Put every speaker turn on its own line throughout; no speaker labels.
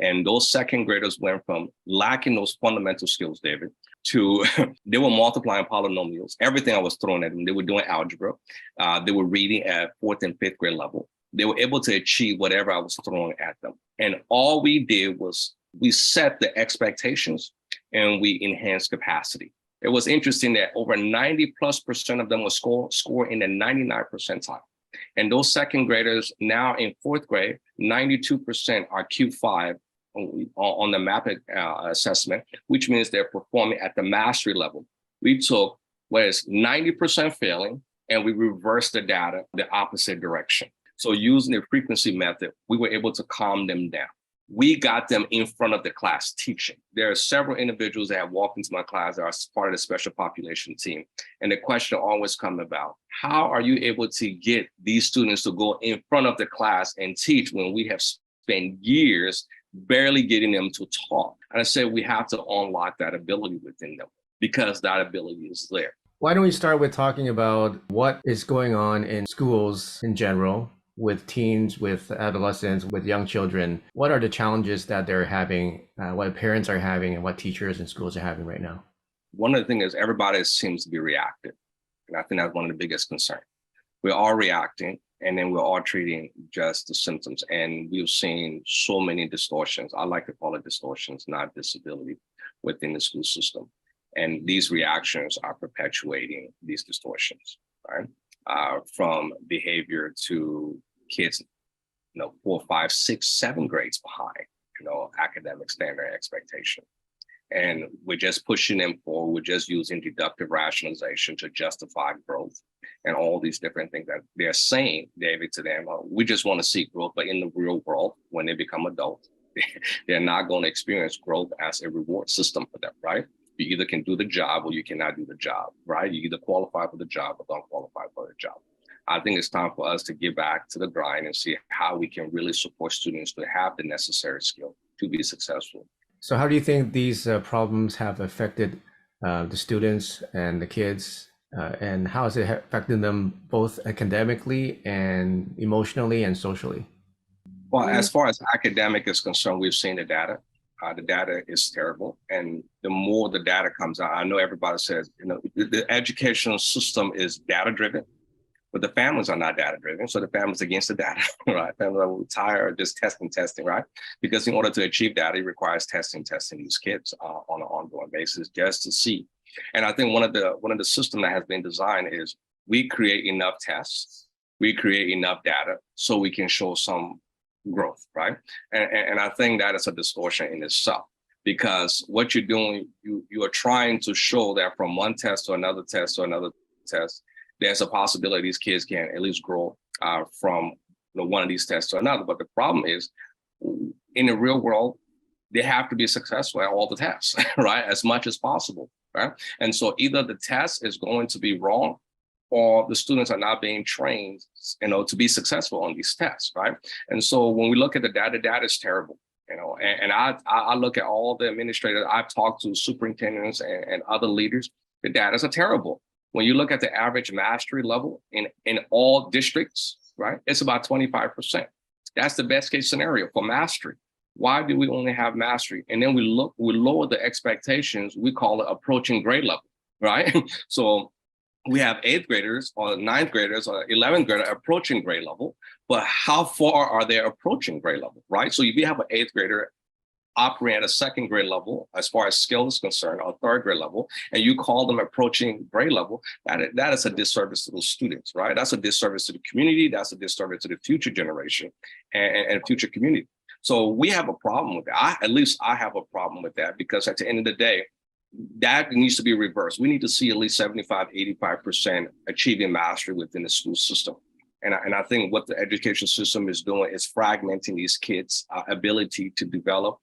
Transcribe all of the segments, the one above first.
And those second graders went from lacking those fundamental skills, David, to they were multiplying polynomials. Everything I was throwing at them, they were doing algebra. They were reading at fourth and fifth grade level. They were able to achieve whatever I was throwing at them. And all we did was we set the expectations and we enhanced capacity. It was interesting that over 90+% of them would score in the 99th percentile. And those second graders now in fourth grade, 92% are Q5 on the MAP assessment, which means they're performing at the mastery level. We took what is 90% failing and we reversed the data the opposite direction. So using the frequency method, we were able to calm them down. We got them in front of the class teaching. There are several individuals that have walked into my class that are part of the special population team. And the question always comes about, how are you able to get these students to go in front of the class and teach when we have spent years barely getting them to talk? And I said, we have to unlock that ability within them because that ability is there.
Why don't we start with talking about what is going on in schools in general, with teens, with adolescents, with young children? What are the challenges that they're having, what parents are having, and what teachers and schools are having right now?
One of the things is everybody seems to be reactive. And I think that's one of the biggest concerns. We're all reacting, and then we're all treating just the symptoms. And we've seen so many distortions. I like to call it distortions, not disability, within the school system. And these reactions are perpetuating these distortions, right? From behavior to kids, 4, 5, 6, 7 grades behind, academic standard expectation. And we're just pushing them forward. We're just using deductive rationalization to justify growth and all these different things that they're saying, David, to them. We just want to see growth, but in the real world, when they become adults, they're not going to experience growth as a reward system for them, right? You either can do the job or you cannot do the job, right? You either qualify for the job or don't qualify for the job. I think it's time for us to get back to the grind and see how we can really support students to have the necessary skill to be successful.
So how do you think these problems have affected the students and the kids? And how has it affected them both academically and emotionally and socially?
Well, as far as academic is concerned, we've seen the data. The data is terrible. And the more the data comes out, I know everybody says, the educational system is data-driven, but the families are not data-driven. So the families against the data, right? Families are tired of just testing, right? Because in order to achieve data, it requires testing these kids on an ongoing basis just to see. And I think one of the systems that has been designed is we create enough tests, we create enough data so we can show some growth, right? And I think that is a distortion in itself, because what you're doing, you are trying to show that from one test to another test to another test, there's a possibility these kids can at least grow from one of these tests to another. But the problem is, in the real world, they have to be successful at all the tests, right? As much as possible, right? And so either the test is going to be wrong, or the students are not being trained, to be successful on these tests, right? And so when we look at the data is terrible, and I look at all the administrators, I've talked to superintendents and other leaders, the data are terrible. When you look at the average mastery level in all districts, right, it's about 25%. That's the best case scenario for mastery. Why do we only have mastery? And then we lower the expectations, we call it approaching grade level, right? So we have 8th graders or 9th graders or 11th grader approaching grade level, but how far are they approaching grade level, right? So if you have an 8th grader operating at a 2nd grade level, as far as skill is concerned, or 3rd grade level, and you call them approaching grade level, that is a disservice to those students, right? That's a disservice to the community. That's a disservice to the future generation and future community. So we have a problem with that. At least I have a problem with that, because at the end of the day, that needs to be reversed. We need to see at least 75, 85% achieving mastery within the school system. And I think what the education system is doing is fragmenting these kids' ability to develop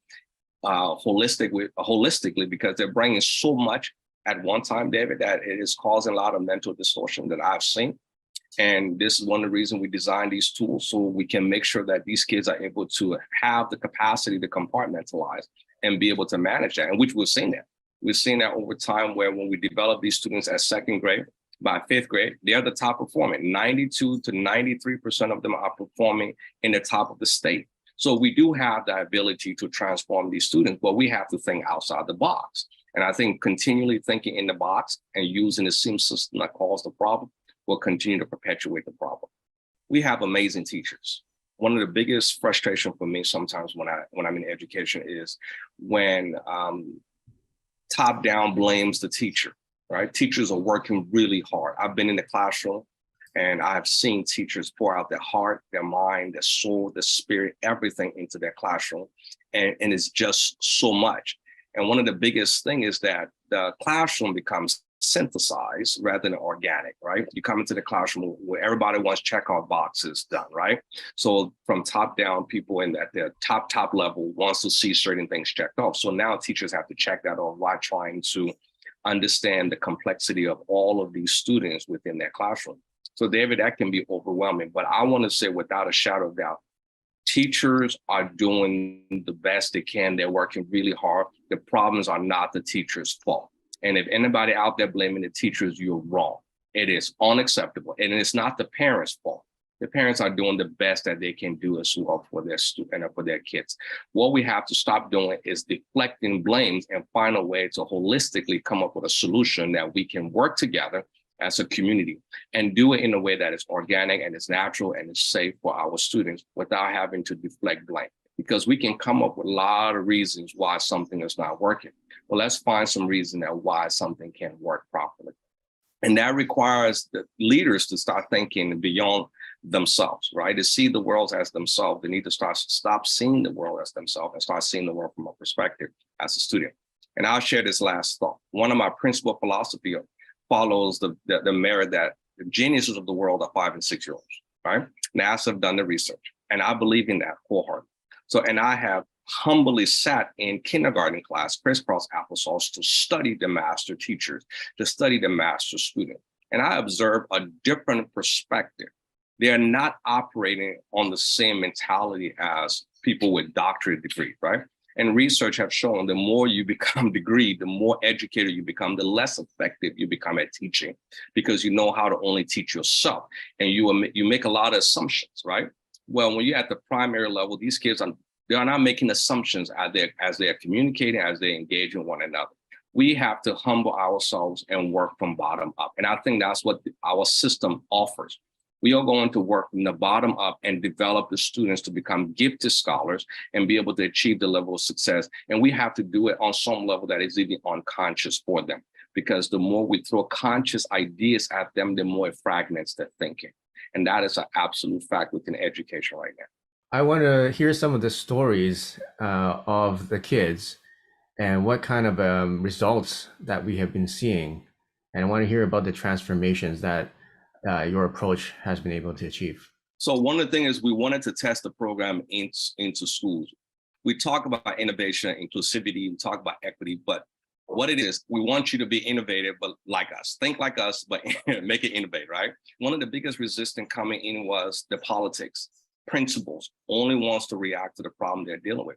holistically, because they're bringing so much at one time, David, that it is causing a lot of mental distortion that I've seen. And this is one of the reasons we designed these tools, so we can make sure that these kids are able to have the capacity to compartmentalize and be able to manage that, and which we've seen that. We've seen that over time, where when we develop these students at 2nd grade, by 5th grade, they're the top performing. 92 to 93% of them are performing in the top of the state. So we do have the ability to transform these students, but we have to think outside the box. And I think continually thinking in the box and using the same system that caused the problem will continue to perpetuate the problem. We have amazing teachers. One of the biggest frustration for me sometimes when I'm in education is when top down blames the teacher, right? Teachers are working really hard. I've been in the classroom and I've seen teachers pour out their heart, their mind, their soul, their spirit, everything into their classroom. And it's just so much. And one of the biggest things is that the classroom becomes synthesized rather than organic, right? You come into the classroom where everybody wants check-off boxes done, right? So from top down, people at the top level wants to see certain things checked off. So now teachers have to check that off while trying to understand the complexity of all of these students within their classroom. So David, that can be overwhelming, but I want to say without a shadow of doubt, teachers are doing the best they can. They're working really hard. The problems are not the teacher's fault. And if anybody out there blaming the teachers, you're wrong. It is unacceptable. And it's not the parents' fault. The parents are doing the best that they can do as well for their students and for their kids. What we have to stop doing is deflecting blames and find a way to holistically come up with a solution that we can work together as a community and do it in a way that is organic and is natural and is safe for our students without having to deflect blame. Because we can come up with a lot of reasons why something is not working. Well, let's find some reason that why something can't work properly. And that requires the leaders to start thinking beyond themselves, right? To see the world as themselves. They need to stop seeing the world as themselves and start seeing the world from a perspective as a student. And I'll share this last thought. One of my principal philosophy follows the merit that the geniuses of the world are 5 and 6 year olds, right? NASA have done the research, and I believe in that wholeheartedly. So, and I have humbly sat in kindergarten class, crisscross applesauce, to study the master teachers, to study the master student. And I observe a different perspective. They're not operating on the same mentality as people with doctorate degrees, right? And research have shown the more you become degreed, the more educated you become, the less effective you become at teaching, because you know how to only teach yourself. And you make a lot of assumptions, right? Well, when you're at the primary level, these kids they are not making assumptions as they're communicating, as they engage in one another. We have to humble ourselves and work from bottom up. And I think that's what our system offers. We are going to work from the bottom up and develop the students to become gifted scholars and be able to achieve the level of success. And we have to do it on some level that is even unconscious for them, because the more we throw conscious ideas at them, the more it fragments their thinking. And that is an absolute fact within education right now.
I want to hear some of the stories of the kids and what kind of results that we have been seeing. And I want to hear about the transformations that your approach has been able to achieve.
So one of the things is we wanted to test the program into schools. We talk about innovation, inclusivity, we talk about equity, but what it is, we want you to be innovative, but like us. Think like us, but make it innovate, right? One of the biggest resistance coming in was the politics. Principals only wants to react to the problem they're dealing with.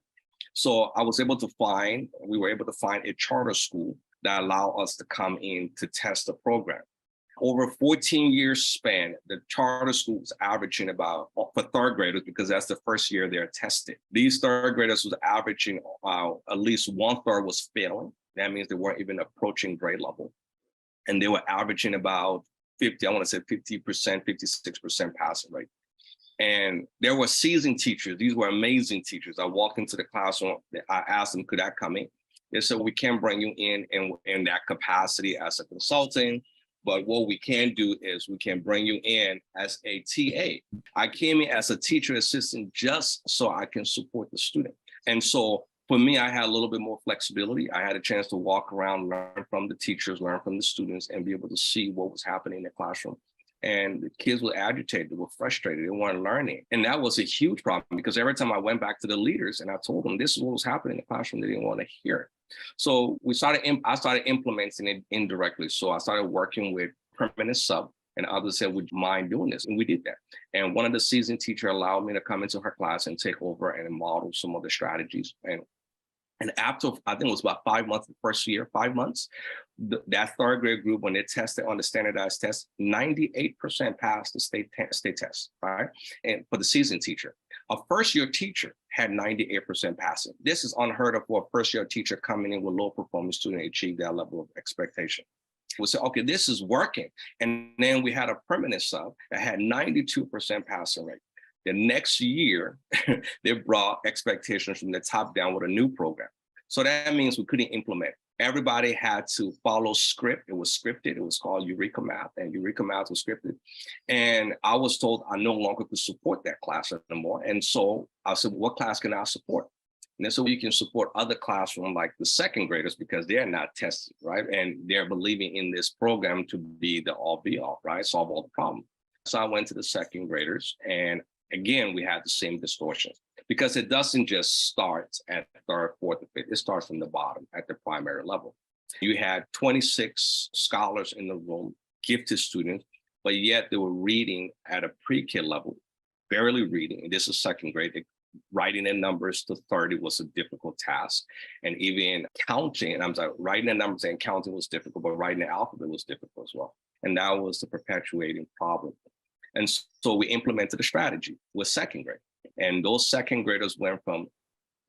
So we were able to find a charter school that allowed us to come in to test the program. Over a 14-year span, the charter school was averaging about, for third graders, because that's the first year they're tested. These third graders was averaging at least 1/3 was failing. That means they weren't even approaching grade level. And they were averaging about 50%, 56% passing rate. And there were seasoned teachers. These were amazing teachers. I walked into the classroom. I asked them, could I come in? They said, we can't bring you in that capacity as a consultant, but what we can do is we can bring you in as a TA. I came in as a teacher assistant just so I can support the student. And so for me, I had a little bit more flexibility. I had a chance to walk around, learn from the teachers, learn from the students, and be able to see what was happening in the classroom. And the kids were agitated, they were frustrated, they weren't learning. And that was a huge problem, because every time I went back to the leaders and I told them this is what was happening in the classroom, they didn't want to hear it. So I started implementing it indirectly. So I started working with permanent sub, and others said, would you mind doing this? And we did that. And one of the seasoned teachers allowed me to come into her class and take over and model some of the strategies. And after, I think it was about 5 months, the first year, 5 months, that third grade group, when they tested on the standardized test, 98% passed the state test, right? And for the seasoned teacher. A first-year teacher had 98% passing. This is unheard of for a first-year teacher coming in with low-performing student achieve that level of expectation. We said, okay, this is working. And then we had a permanent sub that had 92% passing rate. The next year, they brought expectations from the top down with a new program. So that means we couldn't implement. Everybody had to follow script. It was scripted. It was called Eureka Math, and Eureka Math was scripted. And I was told I no longer could support that class anymore. And so I said, what class can I support? And then so you can support other classrooms like the second graders because they're not tested, right? And they're believing in this program to be the all be all, right? Solve all the problems. So I went to the second graders, and again, we had the same distortions because it doesn't just start at third, fourth, and fifth. It starts from the bottom at the primary level. You had 26 scholars in the room, gifted students, but yet they were reading at a pre-kid level, barely reading. And this is second grade. Writing in numbers to 30 was a difficult task. And even counting, and I'm sorry, writing in numbers and counting was difficult, but writing the alphabet was difficult as well. And that was the perpetuating problem. And so we implemented a strategy with second grade. And those second graders went from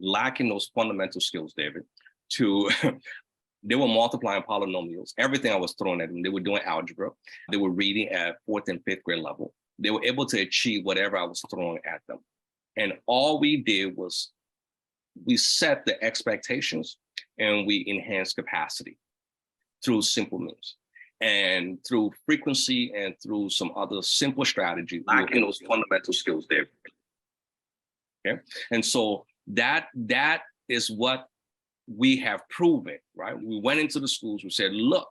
lacking those fundamental skills, David, to they were multiplying polynomials. Everything I was throwing at them, they were doing algebra. They were reading at fourth and fifth grade level. They were able to achieve whatever I was throwing at them. And all we did was we set the expectations and we enhanced capacity through simple means. And through frequency and through some other simple strategy, lacking those fundamental skills there. Okay, and so that is what we have proven, right? We went into the schools, we said, look,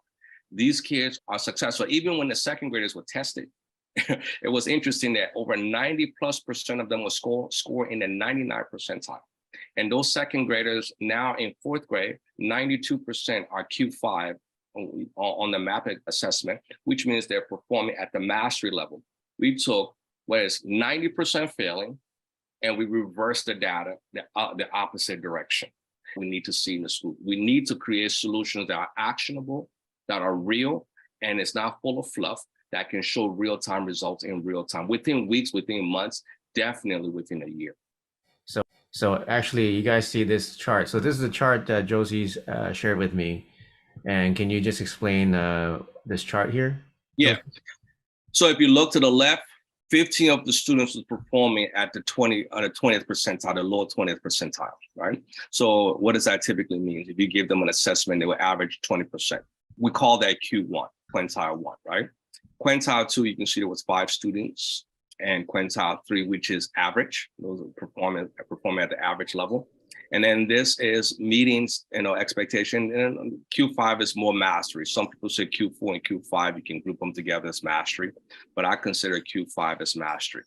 these kids are successful. Even when the second graders were tested, it was interesting that over 90+% of them were score in the 99th percentile. And those second graders now in fourth grade, 92% are Q5 on the MAP assessment, which means they're performing at the mastery level. We took what is 90% failing, and we reversed the data the opposite direction. We need to see in the school. We need to create solutions that are actionable, that are real, and it's not full of fluff, that can show real-time results in real time, within weeks, within months, definitely within a year.
So actually, you guys see this chart. So this is a chart that Josie's shared with me. And can you just explain this chart here?
Yeah. So if you look to the left, 15 of the students was performing at the 20th percentile, the lower 20th percentile, right? So what does that typically mean? If you give them an assessment, they will average 20%. We call that Q1, quintile 1, right? Quintile 2, you can see there was 5 students, and quintile 3, which is average. Those are performing at the average level. And then this is meetings, expectation. And Q5 is more mastery. Some people say Q4 and Q5, you can group them together as mastery, but I consider Q5 as mastery.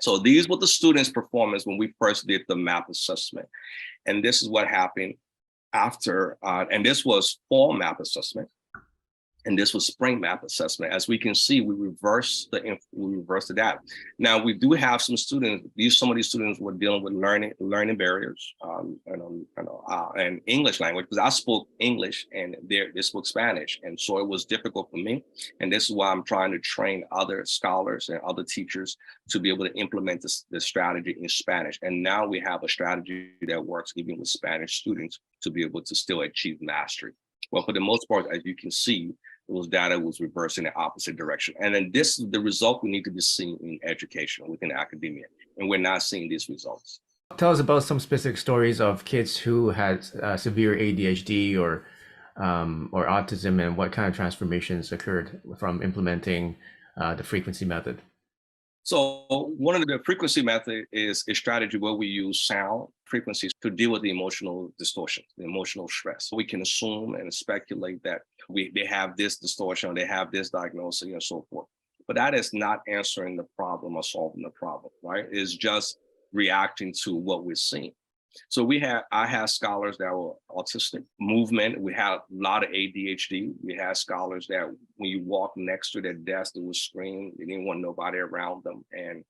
So these were the students' performance when we first did the MAP assessment. And this is what happened after, and this was fall MAP assessment. And this was spring MAP assessment. As we can see, we reversed the data. Now we do have some students. Some of these students were dealing with learning barriers, and English language, because I spoke English and they spoke Spanish, and so it was difficult for me. And this is why I'm trying to train other scholars and other teachers to be able to implement this strategy in Spanish. And now we have a strategy that works even with Spanish students to be able to still achieve mastery. Well, for the most part, as you can see, those data was reversed in the opposite direction. And then this is the result we need to be seeing in education, within academia. And we're not seeing these results.
Tell us about some specific stories of kids who had severe ADHD or autism, and what kind of transformations occurred from implementing the frequency method.
So one of the frequency method is a strategy where we use sound frequencies to deal with the emotional distortion, the emotional stress. We can assume and speculate that they have this distortion, or they have this diagnosis, and so forth. But that is not answering the problem or solving the problem, right? It's just reacting to what we're seeing. So I had scholars that were autistic, movement. We had a lot of ADHD. We had scholars that when you walk next to their desk, they would scream. They didn't want nobody around them. And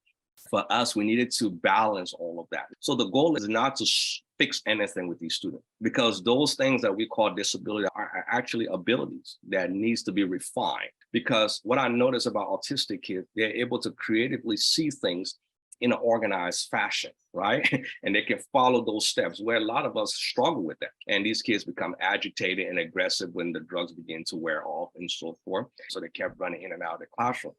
for us, we needed to balance all of that. So the goal is not to fix anything with these students, because those things that we call disability are actually abilities that needs to be refined. Because what I notice about autistic kids, they're able to creatively see things in an organized fashion, right? And they can follow those steps, where a lot of us struggle with that. And these kids become agitated and aggressive when the drugs begin to wear off and so forth. So they kept running in and out of the classroom.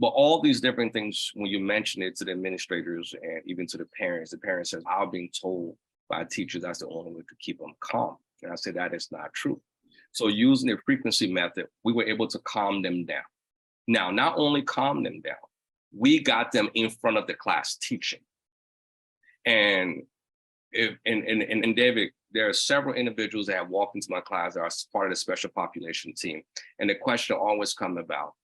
But all these different things, when you mention it to the administrators and even to the parents says, I'm being told by teachers that's the only way to keep them calm. And I said, that is not true. So using the frequency method, we were able to calm them down. Now, not only calm them down, we got them in front of the class teaching. And David, there are several individuals that have walked into my class that are part of the special population team. And the question always comes about,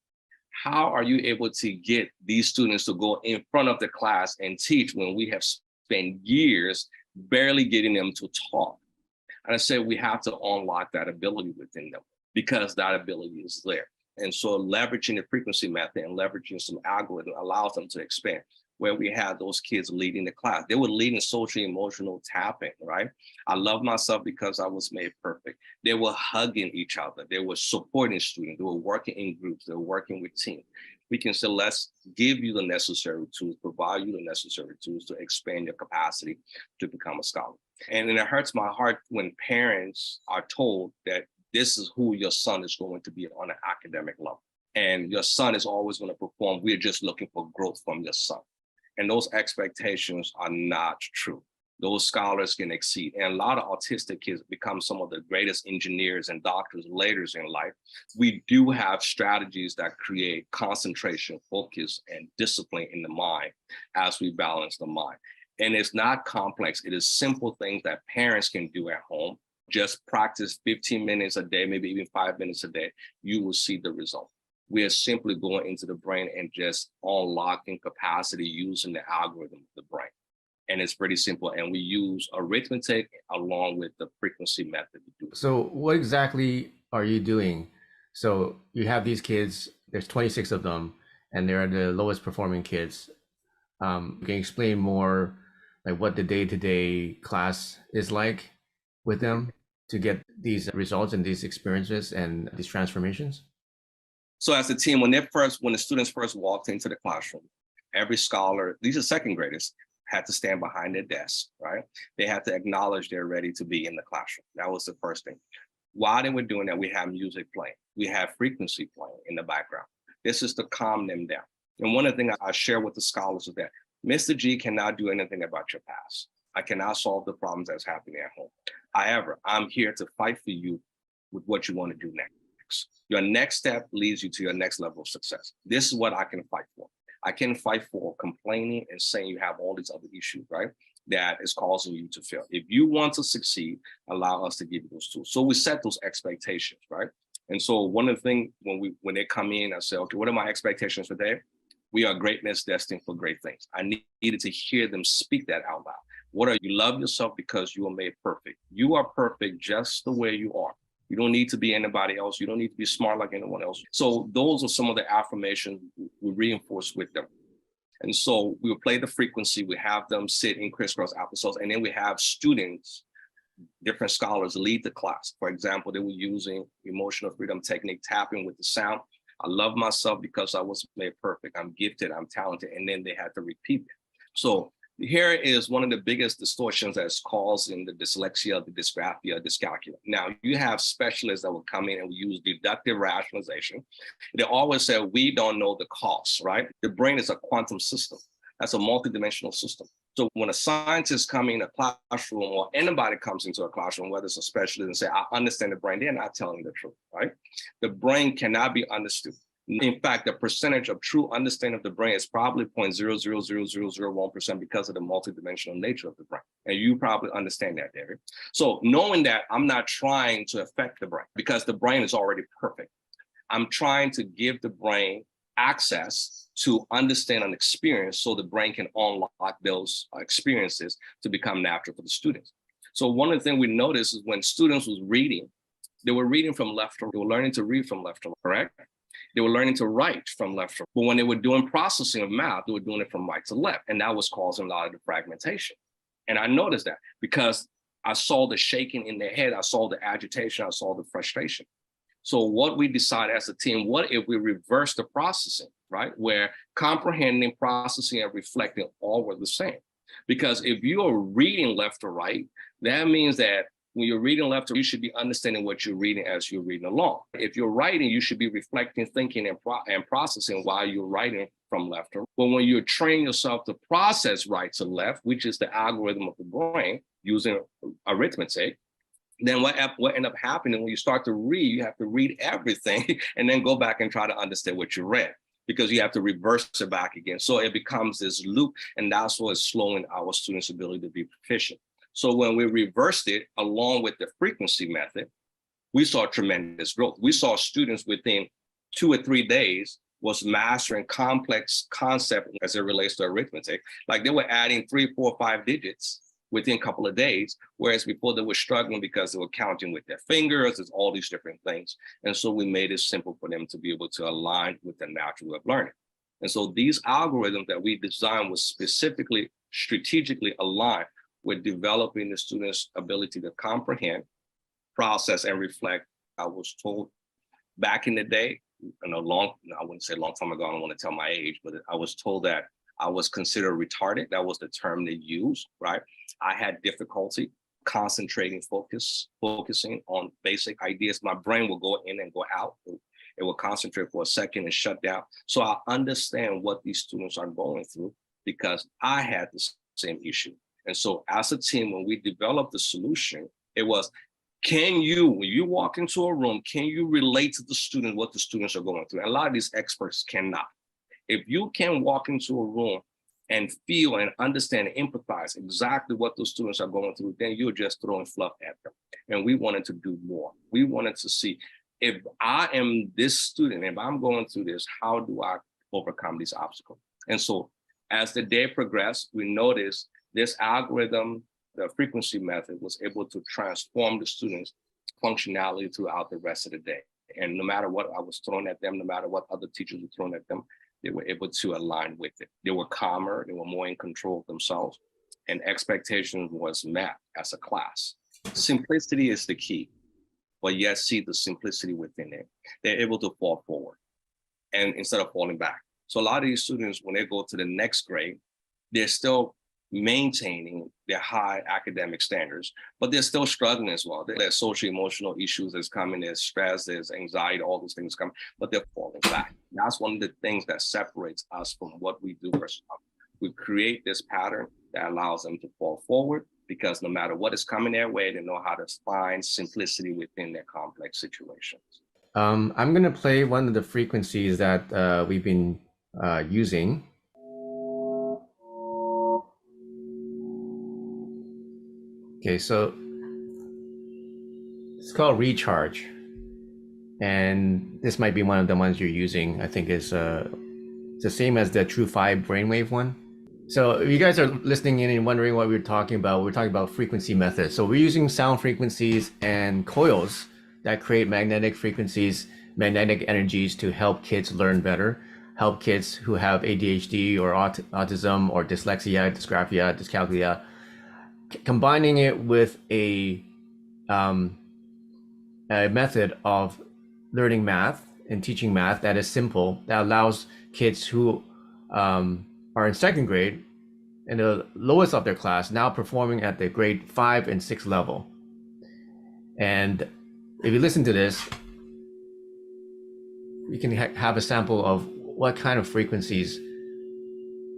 how are you able to get these students to go in front of the class and teach when we have spent years barely getting them to talk? And I said, we have to unlock that ability within them, because that ability is there. And so leveraging the frequency method and leveraging some algorithm allows them to expand. Where we had those kids leading the class, they were leading social emotional tapping, right? I love myself because I was made perfect. They were hugging each other. They were supporting students. They were working in groups. They were working with teams. We can say, let's give you the necessary tools, provide you the necessary tools to expand your capacity to become a scholar. And it hurts my heart when parents are told that this is who your son is going to be on an academic level. And your son is always going to perform. We're just looking for growth from your son. And those expectations are not true. Those scholars can exceed. And a lot of autistic kids become some of the greatest engineers and doctors later in life. We do have strategies that create concentration, focus, and discipline in the mind as we balance the mind. And it's not complex. It is simple things that parents can do at home. Just practice 15 minutes a day, maybe even 5 minutes a day. You will see the result. We are simply going into the brain and just unlocking capacity using the algorithm of the brain. And it's pretty simple. And we use arithmetic along with the frequency method to do it.
So what exactly are you doing? So you have these kids, there's 26 of them, and they're the lowest performing kids. Can you explain more like what the day-to-day class is like with them to get these results and these experiences and these transformations?
So as a team, when the students first walked into the classroom, every scholar, these are second graders, had to stand behind their desk, right? They had to acknowledge they're ready to be in the classroom. That was the first thing. While they were doing that, we have music playing. We have frequency playing in the background. This is to calm them down. And one of the things I share with the scholars is that Mr. G cannot do anything about your past. I cannot solve the problems that's happening at home. However, I'm here to fight for you with what you want to do next. Your next step leads you to your next level of success. This is what I can fight for. I can fight for complaining and saying you have all these other issues, right? That is causing you to fail. If you want to succeed, allow us to give you those tools. So we set those expectations, right? And so one of the things when they come in, I say, okay, what are my expectations for today? We are greatness destined for great things. I needed to hear them speak that out loud. What are you? Love yourself because you are made perfect. You are perfect just the way you are. You don't need to be anybody else. You don't need to be smart like anyone else. So those are some of the affirmations we reinforce with them. And so we will play the frequency. We have them sit in crisscross applesauce. And then we have students, different scholars lead the class. For example, they were using emotional freedom technique, tapping with the sound. I love myself because I was made perfect. I'm gifted. I'm talented. And then they had to repeat it. So here is one of the biggest distortions that's causing the dyslexia, the dysgraphia, dyscalculia. Now, you have specialists that will come in and use deductive rationalization. They always say, we don't know the cost, right? The brain is a quantum system. That's a multidimensional system. So when a scientist comes in a classroom or anybody comes into a classroom, whether it's a specialist and say, I understand the brain, they're not telling the truth, right? The brain cannot be understood. In fact, the percentage of true understanding of the brain is probably 0.000001% because of the multidimensional nature of the brain. And you probably understand that, David. So knowing that, I'm not trying to affect the brain because the brain is already perfect. I'm trying to give the brain access to understand and experience so the brain can unlock those experiences to become natural for the students. So one of the things we noticed is when students was reading, they were reading from left to right. They were learning to read from left to right, correct? They were learning to write from left to right. But when they were doing processing of math, they were doing it from right to left. And that was causing a lot of the fragmentation. And I noticed that because I saw the shaking in their head, I saw the agitation, I saw the frustration. So what we decided as a team, what if we reverse the processing, right? Where comprehending, processing, and reflecting all were the same. Because if you are reading left to right, that means that when you're reading left to right, you should be understanding what you're reading as you're reading along. If you're writing, you should be reflecting, thinking, and processing while you're writing from left to right. But when you're training yourself to process right to left, which is the algorithm of the brain using arithmetic, then what end up happening when you start to read, you have to read everything and then go back and try to understand what you read, because you have to reverse it back again. So it becomes this loop, and that's what is slowing our students' ability to be proficient. So when we reversed it along with the frequency method, we saw tremendous growth. We saw students within 2 or 3 days was mastering complex concepts as it relates to arithmetic. Like they were adding 3, 4, 5 digits within a couple of days, whereas before they were struggling because they were counting with their fingers, there's all these different things. And so we made it simple for them to be able to align with the natural way of learning. And so these algorithms that we designed was specifically, strategically aligned with developing the students' ability to comprehend, process, and reflect. I was told back in the day, I wouldn't say long time ago, I don't want to tell my age, but I was told that I was considered retarded. That was the term they used, right? I had difficulty concentrating, focusing on basic ideas. My brain will go in and go out. It will concentrate for a second and shut down. So I understand what these students are going through because I had the same issue. And so as a team, when we developed the solution, it was, when you walk into a room, can you relate to the student, what the students are going through? And a lot of these experts cannot. If you can walk into a room and feel and understand and empathize exactly what those students are going through, then you're just throwing fluff at them. And we wanted to do more. We wanted to see, if I am this student, if I'm going through this, how do I overcome these obstacles? And so as the day progressed, we noticed this algorithm, the frequency method, was able to transform the students' functionality throughout the rest of the day. And no matter what I was throwing at them, no matter what other teachers were throwing at them, they were able to align with it. They were calmer, they were more in control of themselves, and expectations was met as a class. Simplicity is the key, but yet see the simplicity within it. They're able to fall forward and instead of falling back. So a lot of these students, when they go to the next grade, they're still maintaining their high academic standards, but they're still struggling as well. There's social emotional issues that's coming, there's stress, there's anxiety, all those things come, but they're falling back. That's one of the things that separates us from what we do versus others. We create this pattern that allows them to fall forward, because no matter what is coming their way, they know how to find simplicity within their complex situations.
I'm going to play one of the frequencies that we've been using. Okay, so it's called Recharge, and this might be one of the ones you're using. I think it's the same as the True 5 brainwave one. So if you guys are listening in and wondering what we're talking about frequency methods. So we're using sound frequencies and coils that create magnetic frequencies, magnetic energies to help kids learn better, help kids who have ADHD or autism or dyslexia, dysgraphia, dyscalculia, combining it with a method of learning math and teaching math that is simple, that allows kids who are in second grade and the lowest of their class now performing at the grade 5 and 6 level. And if you listen to this, you can have a sample of what kind of frequencies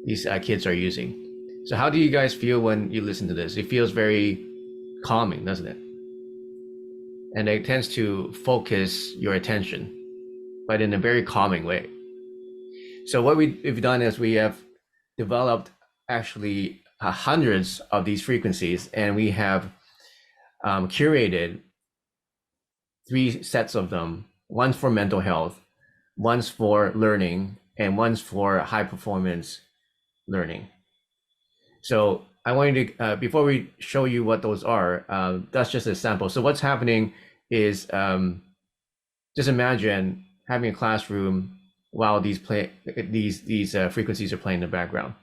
these kids are using. So how do you guys feel when you listen to this? It feels very calming, doesn't it? And it tends to focus your attention, but in a very calming way. So what we've done is we have developed actually hundreds of these frequencies, and we have curated 3 sets of them. One's for mental health, one's for learning, and one's for high performance learning. So I wanted to, before we show you what those are, that's just a sample. So what's happening is, just imagine having a classroom while these frequencies are playing in the background.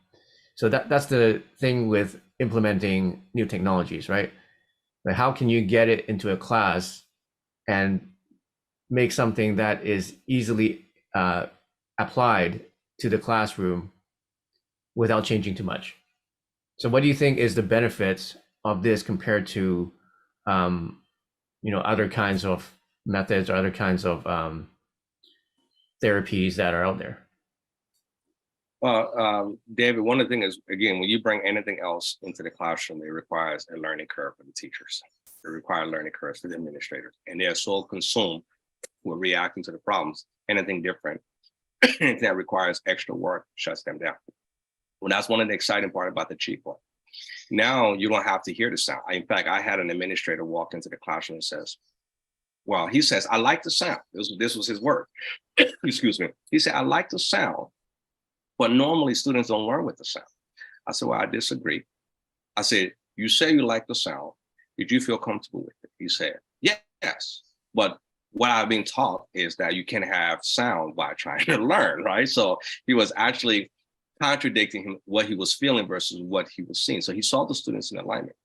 So that's the thing with implementing new technologies, right? But how can you get it into a class and make something that is easily applied to the classroom without changing too much. So what do you think is the benefits of this compared to, other kinds of methods or other kinds of therapies that are out there?
Well, David, one of the things is, again, when you bring anything else into the classroom, it requires a learning curve for the teachers. It requires learning curves for the administrators. And they're so consumed with reacting to the problems. Anything different, anything that requires extra work shuts them down. Well, that's one of the exciting part about the cheap one. Now you don't have to hear the sound. In fact, I had an administrator walk into the classroom and says, well, he says, I like the sound. This was his word. Excuse me. He said, I like the sound, but normally students don't learn with the sound. I said, well, I disagree. I said, you say you like the sound. Did you feel comfortable with it? He said, yes. But what I've been taught is that you can have sound by trying to learn, right? So he was actually contradicting him, what he was feeling versus what he was seeing. So he saw the students in alignment.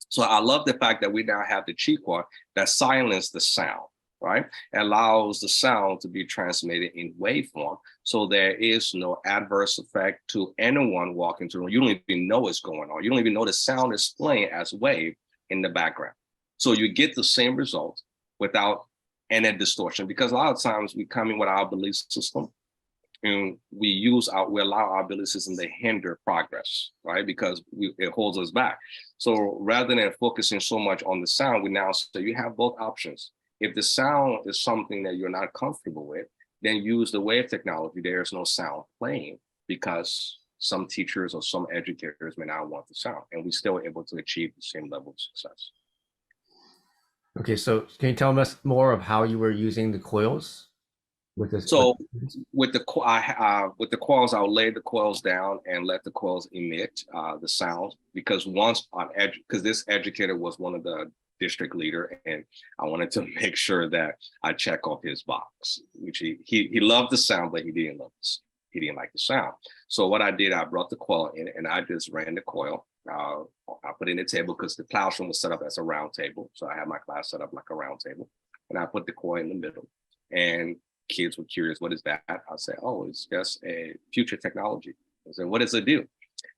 So I love the fact that we now have the cheat code that silences the sound, right? It allows the sound to be transmitted in waveform. So there is no adverse effect to anyone walking through the room. You don't even know what's going on. You don't even know the sound is playing as wave in the background. So you get the same result without any distortion, because a lot of times we come in with our belief system and we allow our belief system to hinder progress, right? Because it holds us back. So rather than focusing so much on the sound, we now say you have both options. If the sound is something that you're not comfortable with, then use the wave technology. There's no sound playing because some teachers or some educators may not want the sound, and we still able to achieve the same level of success.
Okay, so can you tell us more of how you were using the coils? With
the coils, I'll lay the coils down and let the coils emit the sound, because because this educator was one of the district leader, and I wanted to make sure that I check off his box, which he loved the sound, but he didn't like the sound. So what I did, I brought the coil in and I just ran the coil. I put it in the table because the classroom was set up as a round table. So I had my class set up like a round table, and I put the coil in the middle, and kids were curious, what is that? I said, oh, it's just a future technology. I said, what does it do?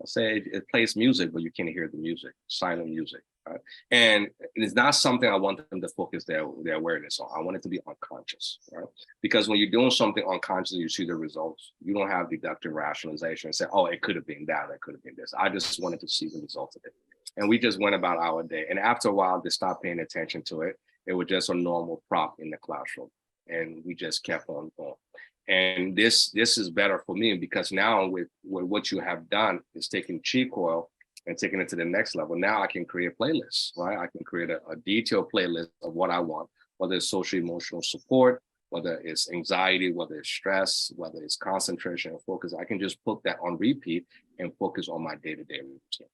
I said, it plays music, but you can't hear the music, silent music. Right? And it's not something I want them to focus their awareness on. I want it to be unconscious, right? Because when you're doing something unconscious, you see the results. You don't have deductive rationalization and say, oh, it could have been that, it could have been this. I just wanted to see the results of it. And we just went about our day. And after a while, they stopped paying attention to it. It was just a normal prop in the classroom. And we just kept on going. And this is better for me, because now with what you have done is taking cheat coil and taking it to the next level. Now I can create playlists, right? I can create a detailed playlist of what I want, whether it's social emotional support, whether it's anxiety, whether it's stress, whether it's concentration and focus. I can just put that on repeat and focus on my day-to-day routine.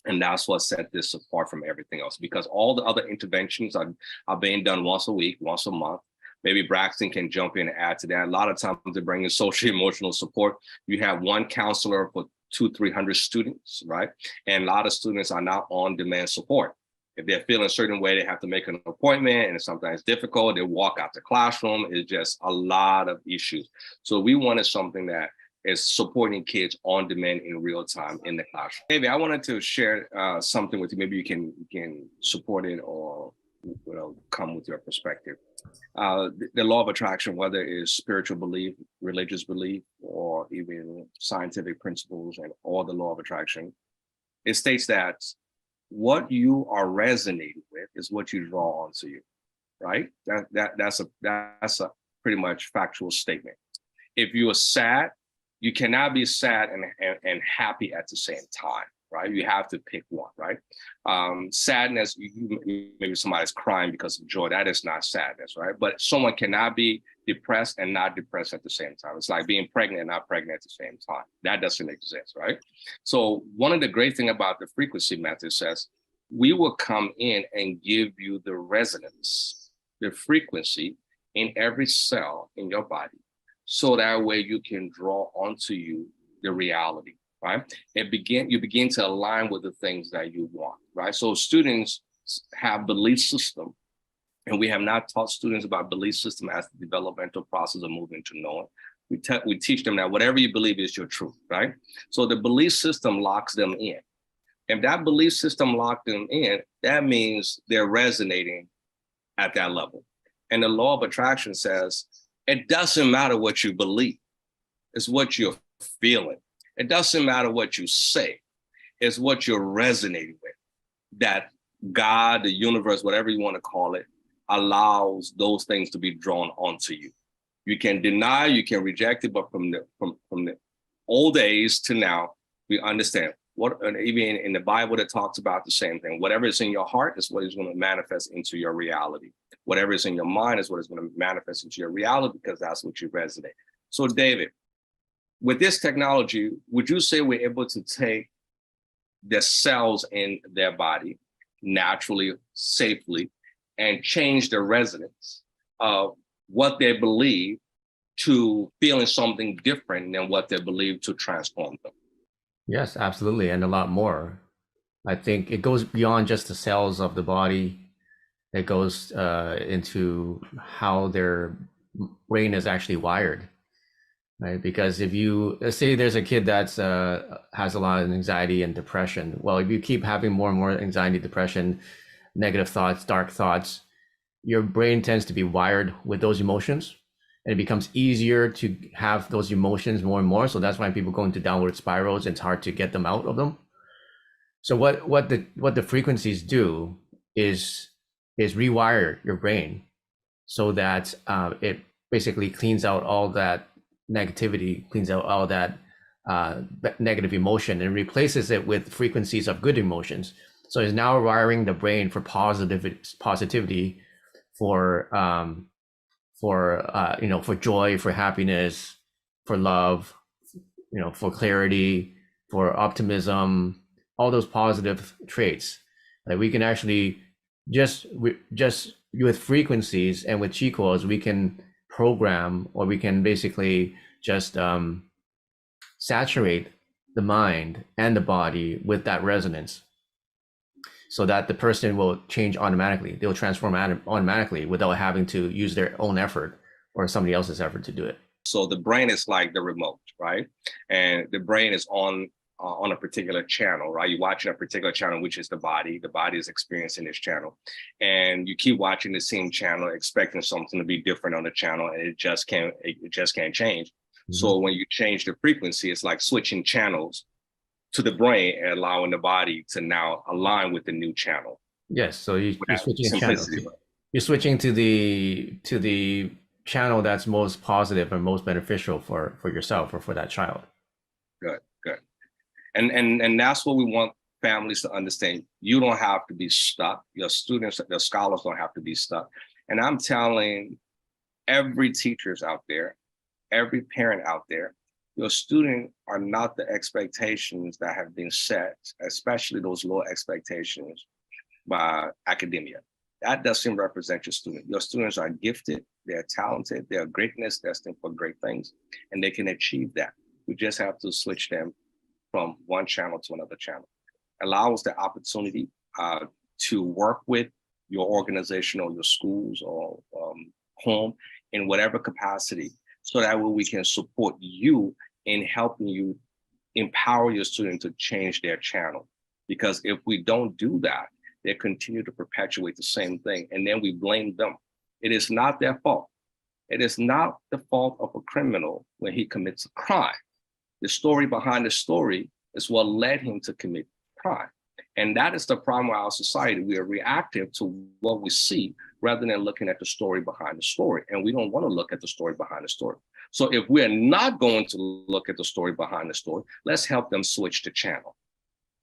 And that's what set this apart from everything else, because all the other interventions are being done once a week, once a month. Maybe Braxton can jump in and add to that. A lot of times to bring in social emotional support, you have one counselor for 200-300 students, right? And a lot of students are not on demand support. If they're feeling a certain way, they have to make an appointment, and it's sometimes difficult. They walk out the classroom. It's just a lot of issues. So we wanted something that is supporting kids on demand in real time in the classroom. Maybe I wanted to share something with you. Maybe you can support it or come with your perspective. The law of attraction, whether it's spiritual belief, religious belief, or even scientific principles and all the law of attraction, it states that what you are resonating with is what you draw onto you, right? That's a pretty much factual statement. If you are sad, you cannot be sad and happy at the same time, right? You have to pick one, right? Sadness, maybe somebody's crying because of joy. That is not sadness, right? But someone cannot be depressed and not depressed at the same time. It's like being pregnant and not pregnant at the same time. That doesn't exist, right? So one of the great things about the frequency method says, we will come in and give you the resonance, the frequency in every cell in your body. So that way you can draw onto you the reality, right? You begin to align with the things that you want, right? So students have belief system, and we have not taught students about belief system as the developmental process of moving to knowing. We teach them that whatever you believe is your truth, right? So the belief system locks them in. If that belief system locked them in, that means they're resonating at that level. And the law of attraction says, it doesn't matter what you believe, it's what you're feeling. It doesn't matter what you say, it's what you're resonating with. That God, the universe, whatever you want to call it, allows those things to be drawn onto you. You can deny, you can reject it, but from the old days to now, we understand what, even in the Bible, it talks about the same thing. Whatever is in your heart is what is going to manifest into your reality. Whatever is in your mind is what is going to manifest into your reality, because that's what you resonate. So David, with this technology, would you say we're able to take the cells in their body naturally, safely, and change the resonance of what they believe to feeling something different than what they believe to transform them?
Yes, absolutely, and a lot more. I think it goes beyond just the cells of the body. It goes into how their brain is actually wired, right? Because if you, let's say there's a kid that's has a lot of anxiety and depression. Well, if you keep having more and more anxiety, depression, negative thoughts, dark thoughts, your brain tends to be wired with those emotions, and it becomes easier to have those emotions more and more. So that's why people go into downward spirals. It's hard to get them out of them. So what the frequencies do is rewire your brain so that it basically cleans out all that negativity, cleans out all that negative emotion, and replaces it with frequencies of good emotions. So it's now wiring the brain for positivity, for for joy, for happiness, for love, for clarity, for optimism, all those positive traits. Like we can actually just with frequencies and with chi codes, we can program, or we can basically just saturate the mind and the body with that resonance, so that the person will change automatically. They'll transform automatically without having to use their own effort or somebody else's effort to do it.
So the brain is like the remote, right? And the brain is on a particular channel, right? You're watching a particular channel, which is the body. The body is experiencing this channel. And you keep watching the same channel, expecting something to be different on the channel, and it just can't change. Mm-hmm. So when you change the frequency, it's like switching channels to the brain and allowing the body to now align with the new channel.
Yes, so you're switching channels. You're switching to the channel that's most positive and most beneficial for yourself or for that child.
Good. And that's what we want families to understand. You don't have to be stuck. Your students, the scholars don't have to be stuck. And I'm telling every teachers out there, every parent out there, your students are not the expectations that have been set, especially those low expectations by academia. That doesn't represent your student. Your students are gifted, they're talented, they're greatness, destined for great things, and they can achieve that. We just have to switch them from one channel to another channel. Allow us the opportunity to work with your organization or your schools or home in whatever capacity, so that way we can support you in helping you empower your student to change their channel. Because if we don't do that, they continue to perpetuate the same thing, and then we blame them. It is not their fault. It is not the fault of a criminal when he commits a crime. The story behind the story is what led him to commit crime. And that is the problem with our society. We are reactive to what we see rather than looking at the story behind the story. And we don't want to look at the story behind the story. So if we're not going to look at the story behind the story, let's help them switch the channel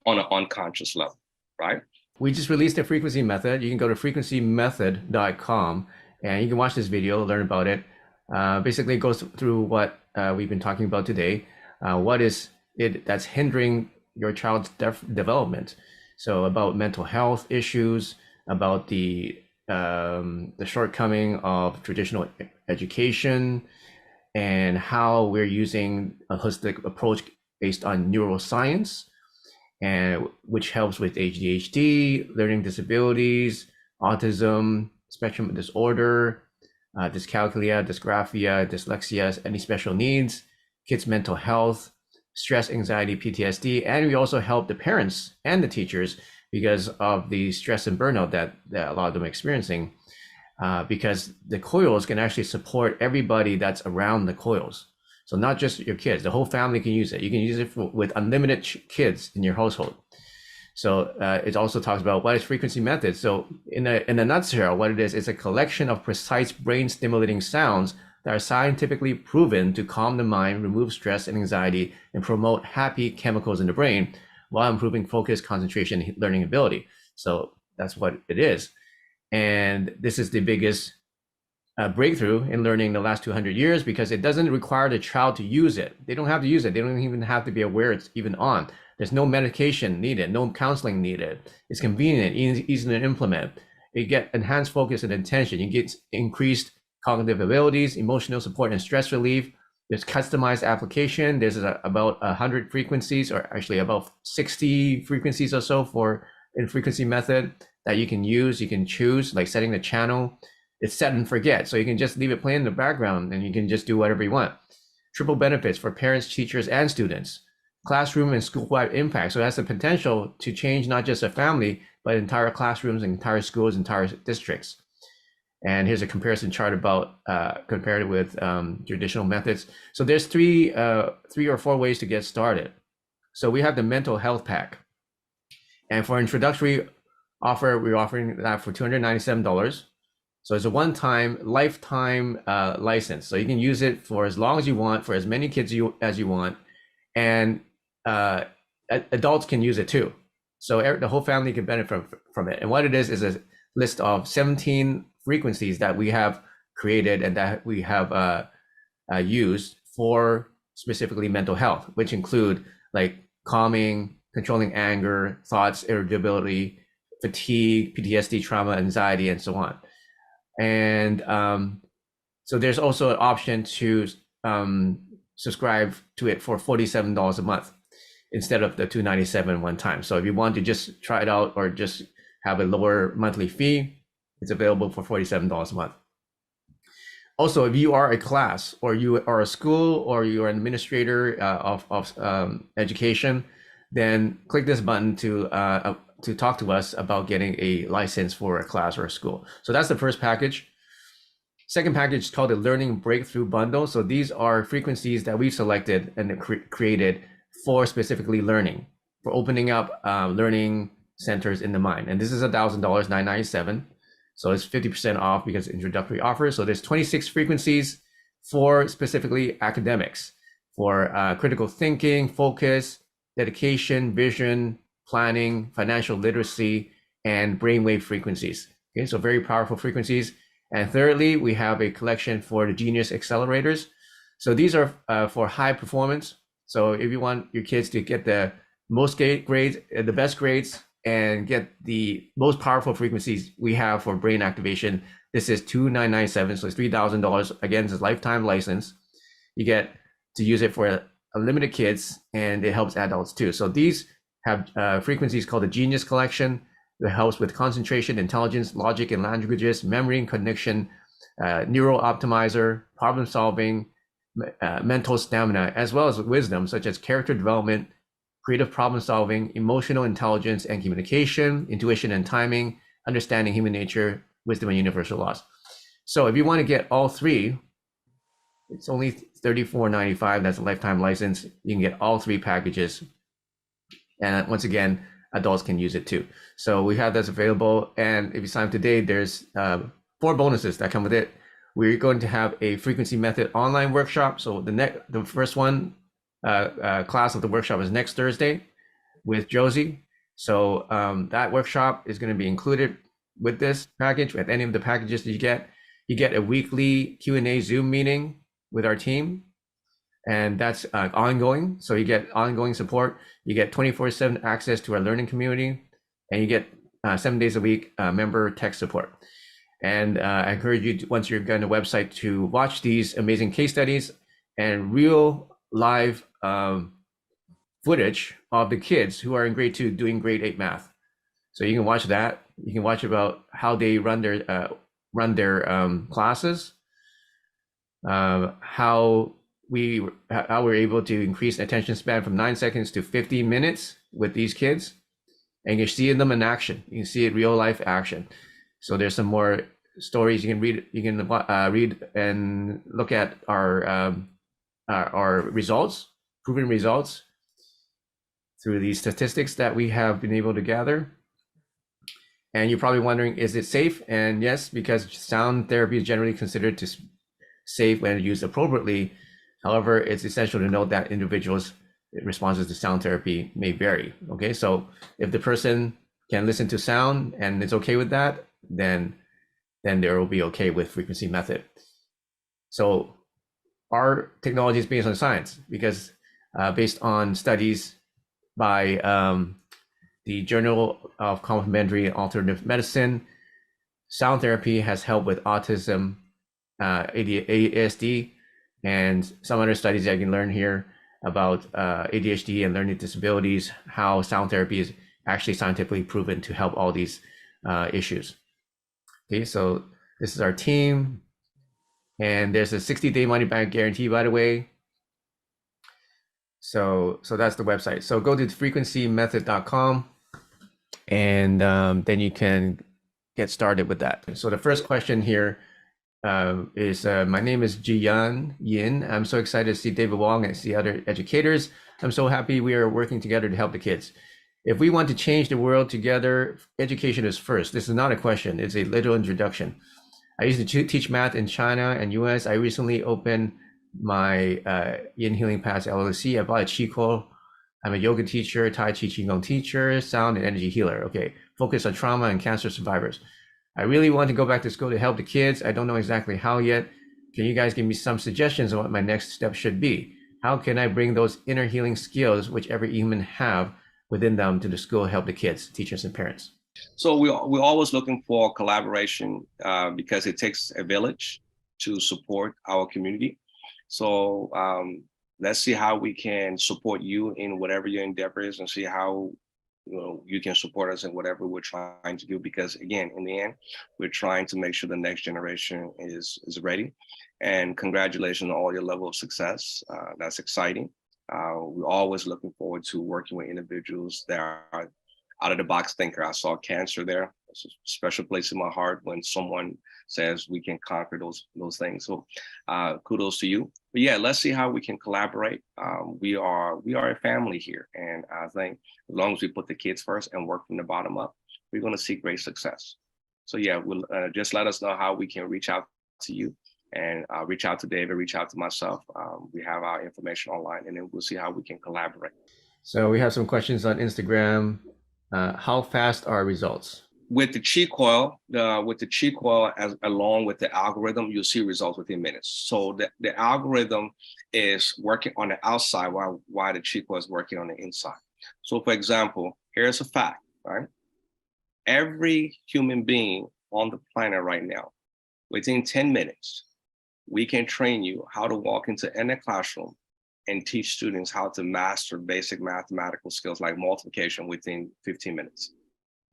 on an unconscious level, right?
We just released a frequency method. You can go to frequencymethod.com and you can watch this video, learn about it. Basically, it goes through what we've been talking about today. What is it that's hindering your child's development? So about mental health issues, about the shortcoming of traditional education, and how we're using a holistic approach based on neuroscience, and which helps with ADHD, learning disabilities, autism, spectrum disorder, dyscalculia, dysgraphia, dyslexia, any special needs, kids' mental health, stress, anxiety, PTSD, and we also help the parents and the teachers because of the stress and burnout that a lot of them are experiencing, because the coils can actually support everybody that's around the coils. So not just your kids, the whole family can use it. You can use it with unlimited kids in your household. So it also talks about what is frequency method. So in a nutshell, what it is a collection of precise brain stimulating sounds that are scientifically proven to calm the mind, remove stress and anxiety, and promote happy chemicals in the brain while improving focus, concentration, and learning ability. So that's what it is. And this is the biggest breakthrough in learning the last 200 years because it doesn't require the child to use it. They don't have to use it. They don't even have to be aware it's even on. There's no medication needed, no counseling needed. It's convenient, easy to implement. You get enhanced focus and attention. You get increased cognitive abilities, emotional support, and stress relief. There's customized application. There's about 100 frequencies, or actually about 60 frequencies or so in frequency method that you can use. You can choose, like setting the channel. It's set and forget. So you can just leave it playing in the background and you can just do whatever you want. Triple benefits for parents, teachers, and students. Classroom and school-wide impact. So it has the potential to change not just a family, but entire classrooms, entire schools, entire districts. And here's a comparison chart about compared with traditional methods. So there's three or four ways to get started. So we have the mental health pack. And for introductory offer, we're offering that for $297. So it's a one-time, lifetime license. So you can use it for as long as you want, for as many kids as you want. And adults can use it too. So the whole family can benefit from it. And what it is a list of 17 frequencies that we have created and that we have used for specifically mental health, which include like calming, controlling anger, thoughts, irritability, fatigue, PTSD, trauma, anxiety, and so on. And so there's also an option to subscribe to it for $47 a month instead of the $297 one time. So if you want to just try it out or just have a lower monthly fee, it's available for $47 a month. Also, if you are a class or you are a school or you are an administrator of education, then click this button to talk to us about getting a license for a class or a school. So that's the first package. Second package is called the Learning Breakthrough Bundle. So these are frequencies that we've selected and created for specifically learning, for opening up learning centers in the mind. And this is $1,000, $997. So it's 50% off because introductory offer. So there's 26 frequencies for specifically academics, for critical thinking, focus, dedication, vision, planning, financial literacy, and brainwave frequencies. Okay, so very powerful frequencies. And thirdly, we have a collection for the Genius Accelerators. So these are for high performance. So if you want your kids to get the most grades, the best grades, and get the most powerful frequencies we have for brain activation, this is $2,997. So it's $3,000. Again, it's a lifetime license. You get to use it for unlimited kids, and it helps adults too. So these have frequencies called the Genius Collection. It helps with concentration, intelligence, logic and languages, memory and connection, neural optimizer, problem solving, mental stamina, as well as wisdom, such as character development, creative problem solving, emotional intelligence and communication, intuition and timing, understanding human nature, wisdom and universal laws. So if you want to get all three, it's only $34.95. That's a lifetime license. You can get all three packages. And once again, adults can use it too. So we have this available. And if you sign up today, there's 4 bonuses that come with it. We're going to have a frequency method online workshop. So the first one class of the workshop is next Thursday with Josie. So that workshop is going to be included with this package. With any of the packages that you get a weekly Q&A Zoom meeting with our team, and that's ongoing. So you get ongoing support. You get 24/7 access to our learning community, and you get 7 days a week member tech support. And I encourage you, once you've gotten the website, to watch these amazing case studies and real live footage of the kids who are in grade 2 doing grade 8 math. So you can watch that. You can watch about how they run their classes. how we're able to increase attention span from 9 seconds to 50 minutes with these kids. And you see them in action. You can see it real life action. So there's some more stories you can read. You can read and look at our results, proven results through these statistics that we have been able to gather. And you're probably wondering, is it safe? And yes, because sound therapy is generally considered to safe when used appropriately. However, it's essential to note that individuals' responses to sound therapy may vary. Okay, so if the person can listen to sound and it's okay with that, then they will be okay with frequency method. So our technology is based on science because based on studies by the Journal of Complementary and Alternative Medicine, sound therapy has helped with autism, ASD, and some other studies that you can learn here about ADHD and learning disabilities, how sound therapy is actually scientifically proven to help all these issues. Okay, so this is our team, and there's a 60-day money-back guarantee, by the way. So that's the website. So go to frequencymethod.com, and then you can get started with that. So the first question here is my name is Jiyan Yin. I'm so excited to see David Wong and see other educators. I'm so happy we are working together to help the kids. If we want to change the world together, education is first. This is not a question, it's a literal introduction. I used to teach math in China and US. I recently opened my Yin Healing Paths LLC. I bought a Qigong. I'm a yoga teacher, Tai Chi Qigong teacher, sound and energy healer. Okay, focus on trauma and cancer survivors. I really want to go back to school to help the kids. I don't know exactly how yet. Can you guys give me some suggestions on what my next step should be? How can I bring those inner healing skills, which every human have within them, to the school to help the kids, teachers, and parents?
So we're always looking for collaboration because it takes a village to support our community. So let's see how we can support you in whatever your endeavor is, and see how you can support us in whatever we're trying to do. Because again, in the end, we're trying to make sure the next generation is ready. And congratulations on all your level of success. That's exciting. We're always looking forward to working with individuals that are out of the box thinker. I saw cancer there. It's a special place in my heart when someone says we can conquer those things. So kudos to you. But yeah, let's see how we can collaborate. We are a family here. And I think as long as we put the kids first and work from the bottom up, we're going to see great success. So yeah, we'll just let us know how we can reach out to you, and reach out to David, reach out to myself. We have our information online, and then we'll see how we can collaborate.
So we have some questions on Instagram. How fast are results?
With the Qi coil, along with the algorithm, you'll see results within minutes. So the algorithm is working on the outside while the Qi coil is working on the inside. So for example, here's a fact, right? Every human being on the planet right now, within 10 minutes, we can train you how to walk into any classroom and teach students how to master basic mathematical skills like multiplication within 15 minutes.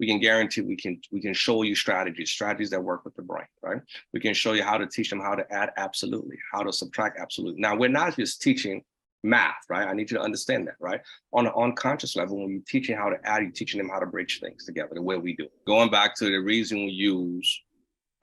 We can guarantee we can show you strategies that work with the brain, right? We can show you how to teach them how to add absolutely, how to subtract absolutely. Now, we're not just teaching math, right? I need you to understand that, right? On an unconscious level, when you're teaching how to add, you're teaching them how to bridge things together the way we do. Going back to the reason we use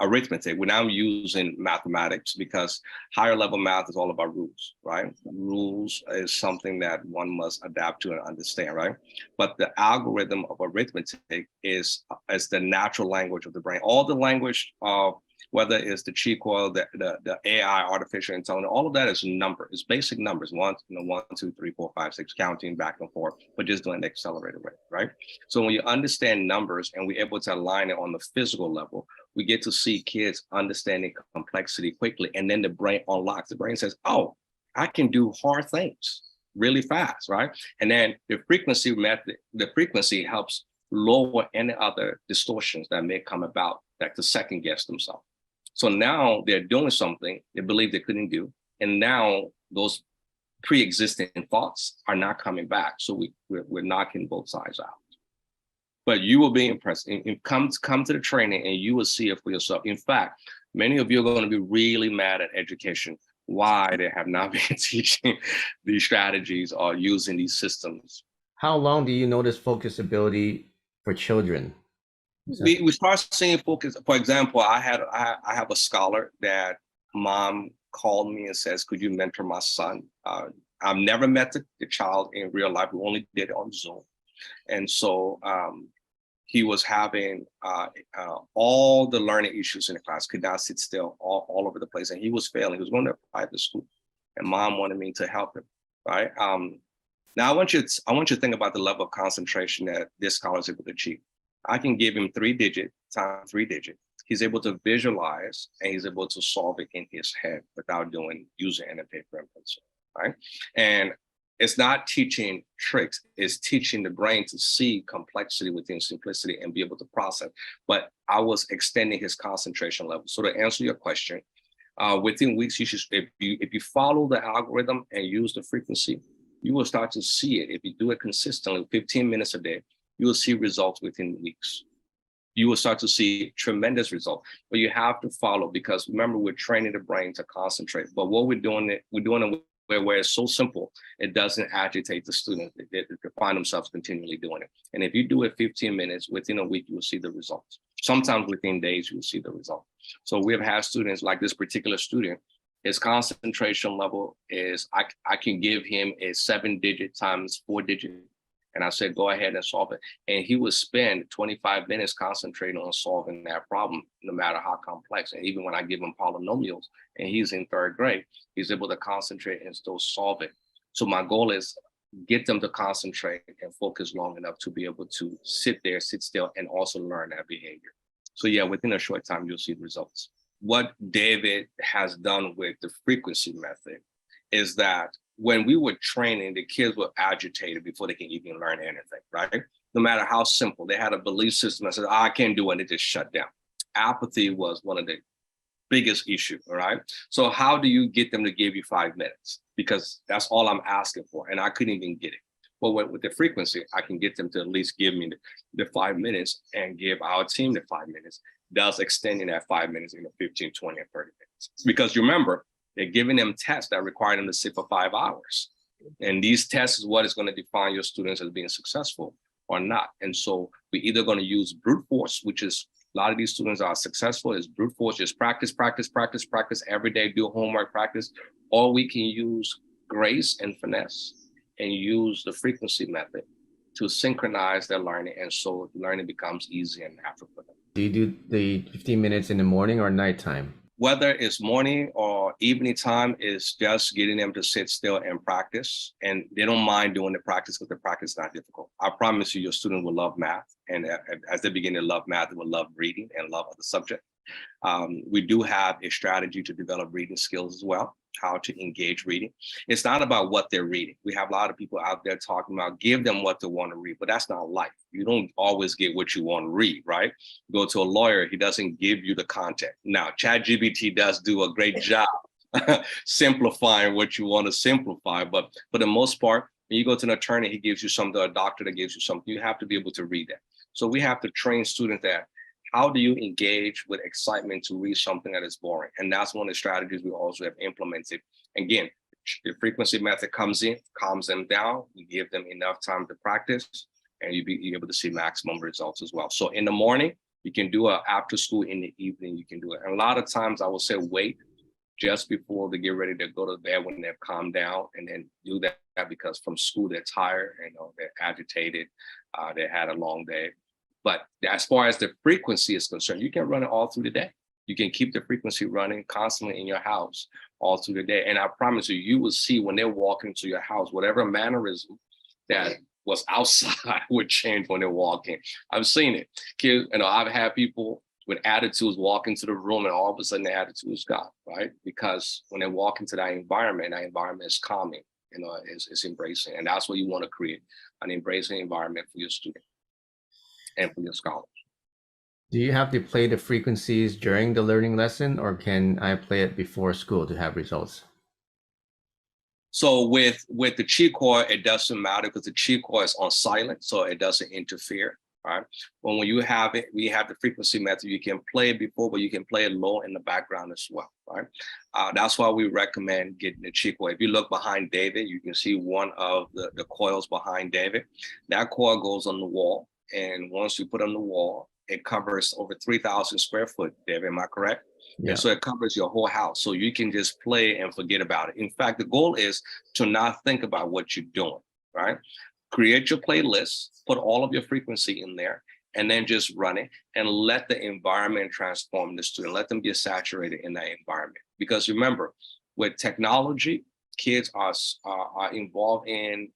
arithmetic, we're now using mathematics because higher level math is all about rules, right? Rules is something that one must adapt to and understand, right? But the algorithm of arithmetic is the natural language of the brain. All the language of whether it's the Qi coil, the AI, artificial intelligence, all of that is number. It's basic numbers. 1, 2, 3, 4, 5, 6, counting back and forth, but just doing the accelerated rate, right? So when you understand numbers and we're able to align it on the physical level, we get to see kids understanding complexity quickly. And then the brain unlocks. The brain says, oh, I can do hard things really fast, right? And then the frequency method, the frequency helps lower any other distortions that may come about that to second guess themselves. So now they're doing something they believe they couldn't do. And now those pre-existing thoughts are not coming back. So we're knocking both sides out. But you will be impressed. Come to the training and you will see it for yourself. In fact, many of you are going to be really mad at education why they have not been teaching these strategies or using these systems.
How long do you notice focus ability for children?
We start seeing focus. For example, I have a scholar that mom called me and says, "Could you mentor my son?" I've never met the child in real life. We only did it on Zoom, and so he was having all the learning issues in the class. Could not sit still, all over the place, and he was failing. He was going to private school, and mom wanted me to help him. Right now, I want you to think about the level of concentration that this scholar is able to achieve. I can give him 3-digit times 3-digit. He's able to visualize and he's able to solve it in his head without using pen and paper and pencil, right? And it's not teaching tricks, it's teaching the brain to see complexity within simplicity and be able to process. But I was extending his concentration level. So to answer your question, within weeks, you should, if you follow the algorithm and use the frequency, you will start to see it. If you do it consistently, 15 minutes a day, you will see results within weeks. You will start to see tremendous results, but you have to follow, because remember, we're training the brain to concentrate. But what we're doing it where it's so simple, it doesn't agitate the student. They find themselves continually doing it. And if you do it 15 minutes, within a week, you will see the results. Sometimes within days, you will see the result. So we have had students like this particular student. His concentration level is, I can give him a 7-digit times 4-digit. And I said, go ahead and solve it. And he would spend 25 minutes concentrating on solving that problem, no matter how complex. And even when I give him polynomials and he's in 3rd grade, he's able to concentrate and still solve it. So my goal is get them to concentrate and focus long enough to be able to sit still, and also learn that behavior. So yeah, within a short time, you'll see the results. What David has done with the frequency method is that when we were training, the kids were agitated before they can even learn anything, right? No matter how simple, they had a belief system that said, I can't do it, and it just shut down. Apathy was one of the biggest issues, all right? So how do you get them to give you 5 minutes? Because that's all I'm asking for, and I couldn't even get it. But with the frequency, I can get them to at least give me the 5 minutes and give our team the 5 minutes, thus extending that 5 minutes into 15, 20, and 30 minutes. Because you remember, they're giving them tests that require them to sit for 5 hours. And these tests is what is going to define your students as being successful or not. And so we're either going to use brute force, which is a lot of these students are successful, is brute force, just practice every day, do homework, practice, or we can use grace and finesse and use the frequency method to synchronize their learning. And so learning becomes easy and natural for them.
Do you do the 15 minutes in the morning or nighttime?
Whether it's morning or evening time, is just getting them to sit still and practice. And they don't mind doing the practice because the practice is not difficult. I promise you, your student will love math. And as they begin to love math, they will love reading and love other subjects. We do have a strategy to develop reading skills as well, how to engage reading. It's not about what they're reading. We have a lot of people out there talking about give them what they want to read, but that's not life. You don't always get what you want to read, right? Go to a lawyer, he doesn't give you the content. Now, ChatGPT does do a great job simplifying what you want to simplify, but for the most part, when you go to an attorney, he gives you something, a doctor that gives you something, you have to be able to read that. So we have to train students that how do you engage with excitement to read something that is boring? And that's one of the strategies we also have implemented. Again, the frequency method comes in, calms them down, we give them enough time to practice, and you'll be able to see maximum results as well. So in the morning, you can do it after school, in the evening, you can do it. And a lot of times I will say wait just before they get ready to go to bed when they've calmed down, and then do that because from school they're tired, they're agitated, they had a long day. But as far as the frequency is concerned, you can run it all through the day. You can keep the frequency running constantly in your house all through the day. And I promise you, you will see when they're walking to your house, whatever mannerism that was outside would change when they're walking. I've seen it. Kids, I've had people with attitudes walk into the room and all of a sudden the attitude is gone, right? Because when they walk into that environment is calming, it's embracing. And that's what you want to create, an embracing environment for your student and for your scholars.
Do you have to play the frequencies during the learning lesson, or can I play it before school to have results?
So with the chi core, it doesn't matter because the chi core is on silent, so it doesn't interfere. right? When you have it, we have the frequency method. You can play it before, but you can play it low in the background as well, right? That's why we recommend getting the cheek coil. If you look behind David, you can see one of the coils behind David. That coil goes on the wall, and once you put on the wall, it covers over 3,000 square foot. David, am I correct?
Yeah.
And so it covers your whole house. So you can just play and forget about it. In fact, the goal is to not think about what you're doing, right? Create your playlist, put all of your frequency in there, and then just run it and let the environment transform the student. Let them get saturated in that environment. Because remember, with technology, kids are involved in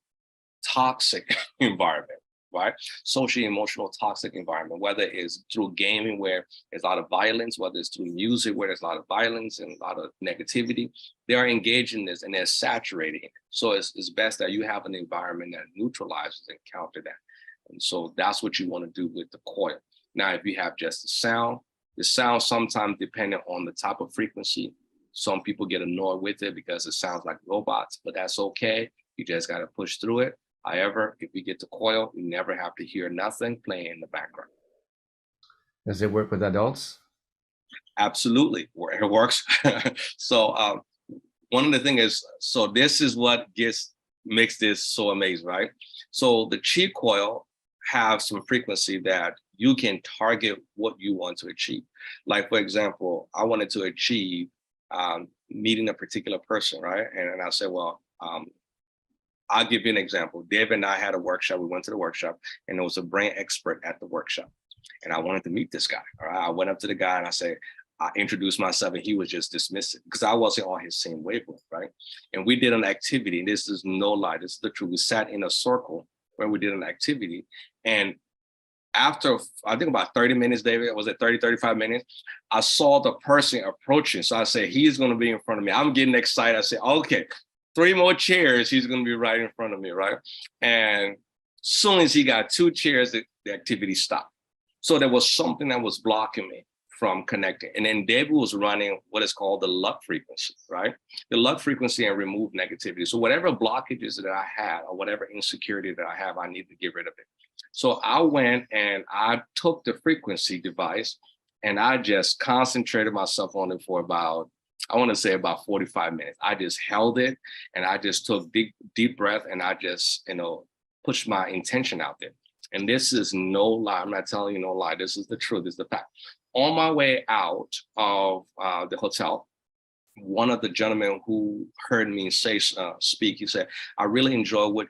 toxic environment, right? Social, emotional, toxic environment, whether it's through gaming where there's a lot of violence, whether it's through music where there's a lot of violence and a lot of negativity. They are engaged in this and they're saturated in it. So it's best that you have an environment that neutralizes and counter that. And so that's what you want to do with the coil. Now, if you have just the sound sometimes depending on the type of frequency, some people get annoyed with it because it sounds like robots, but that's okay. You just got to push through it. However, if we get the coil, you never have to hear nothing playing in the background.
Does it work with adults?
Absolutely, it works. So one of the things is, so this is what makes this so amazing, right? So the chi coil have some frequency that you can target what you want to achieve. Like, for example, I wanted to achieve meeting a particular person, right? And I said, well, I'll give you an example. David and I had a workshop. We went to the workshop, and there was a brain expert at the workshop. And I wanted to meet this guy. All right. I went up to the guy and I introduced myself, and he was just dismissive because I wasn't on his same wavelength, right? And we did an activity, and this is no lie, this is the truth. We sat in a circle where we did an activity. And after, I think about 30 minutes, David, was it 30, 35 minutes? I saw the person approaching. So I said, he's going to be in front of me. I'm getting excited. I said, okay, 3 more chairs, he's going to be right in front of me, right? And soon as he got 2 chairs, the activity stopped. So there was something that was blocking me from connecting. And then David was running what is called the luck frequency, right? The luck frequency and remove negativity. So whatever blockages that I had or whatever insecurity that I have, I need to get rid of it. So I went and I took the frequency device and I just concentrated myself on it for about, I want to say about 45 minutes. I just held it and I just took deep breath and I just, pushed my intention out there. And this is no lie. I'm not telling you no lie. This is the truth. This is the fact. On my way out of the hotel, one of the gentlemen who heard me speak, he said, "I really enjoy what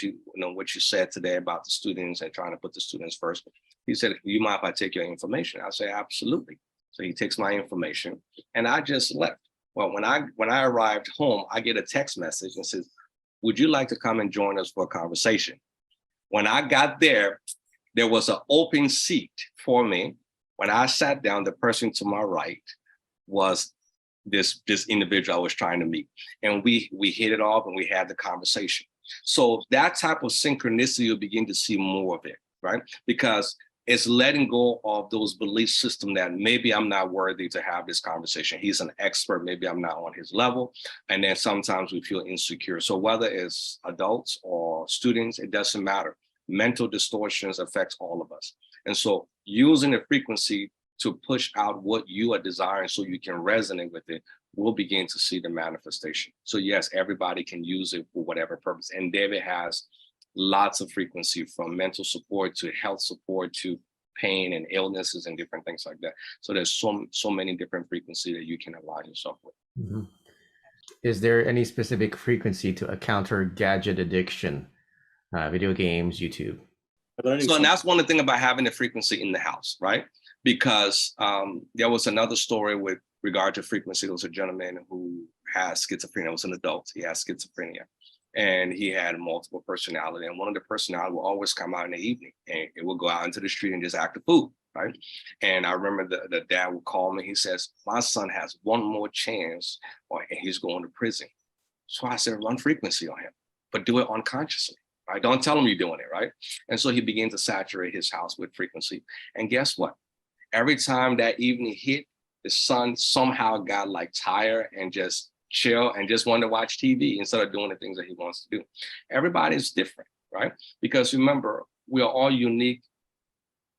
you said today about the students and trying to put the students first." He said, "You mind if I take your information?" I say, "Absolutely." So he takes my information, and I just left. Well, when I arrived home, I get a text message and says, "Would you like to come and join us for a conversation?" When I got there, there was an open seat for me. When I sat down, the person to my right was this individual I was trying to meet. And we hit it off and we had the conversation. So that type of synchronicity, you'll begin to see more of it, right? Because it's letting go of those belief systems that maybe I'm not worthy to have this conversation. He's an expert, maybe I'm not on his level. And then sometimes we feel insecure. So whether it's adults or students, it doesn't matter. Mental distortions affects all of us. And so using the frequency to push out what you are desiring so you can resonate with it, we'll begin to see the manifestation. So yes, everybody can use it for whatever purpose. And David has lots of frequency, from mental support to health support to pain and illnesses and different things like that. So there's so many different frequencies that you can align yourself with.
Mm-hmm. Is there any specific frequency to counter gadget addiction? Video games, YouTube.
So, and that's one of the things about having the frequency in the house, right? Because there was another story with regard to frequency. There was a gentleman who has schizophrenia. It was an adult. He has schizophrenia. And he had multiple personality. And one of the personality will always come out in the evening and it will go out into the street and just act a fool, right? And I remember the dad would call me. He says, "My son has one more chance and he's going to prison." So I said, run frequency on him, but do it unconsciously. Right? Don't tell him you're doing it, right? And so he began to saturate his house with frequency. And guess what? Every time that evening hit, the son somehow got like tired and just chill and just wanted to watch TV instead of doing the things that he wants to do. Everybody's different, right? Because remember, we are all unique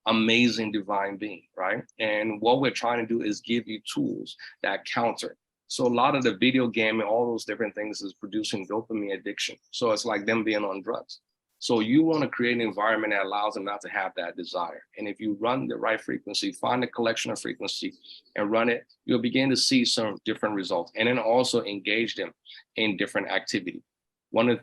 amazing divine being, right? And what we're trying to do is give you tools that counter. So a lot of the video game and all those different things is producing dopamine addiction. So it's like them being on drugs. So you want to create an environment that allows them not to have that desire. And if you run the right frequency, find a collection of frequency and run it, you'll begin to see some different results. And then also engage them in different activity.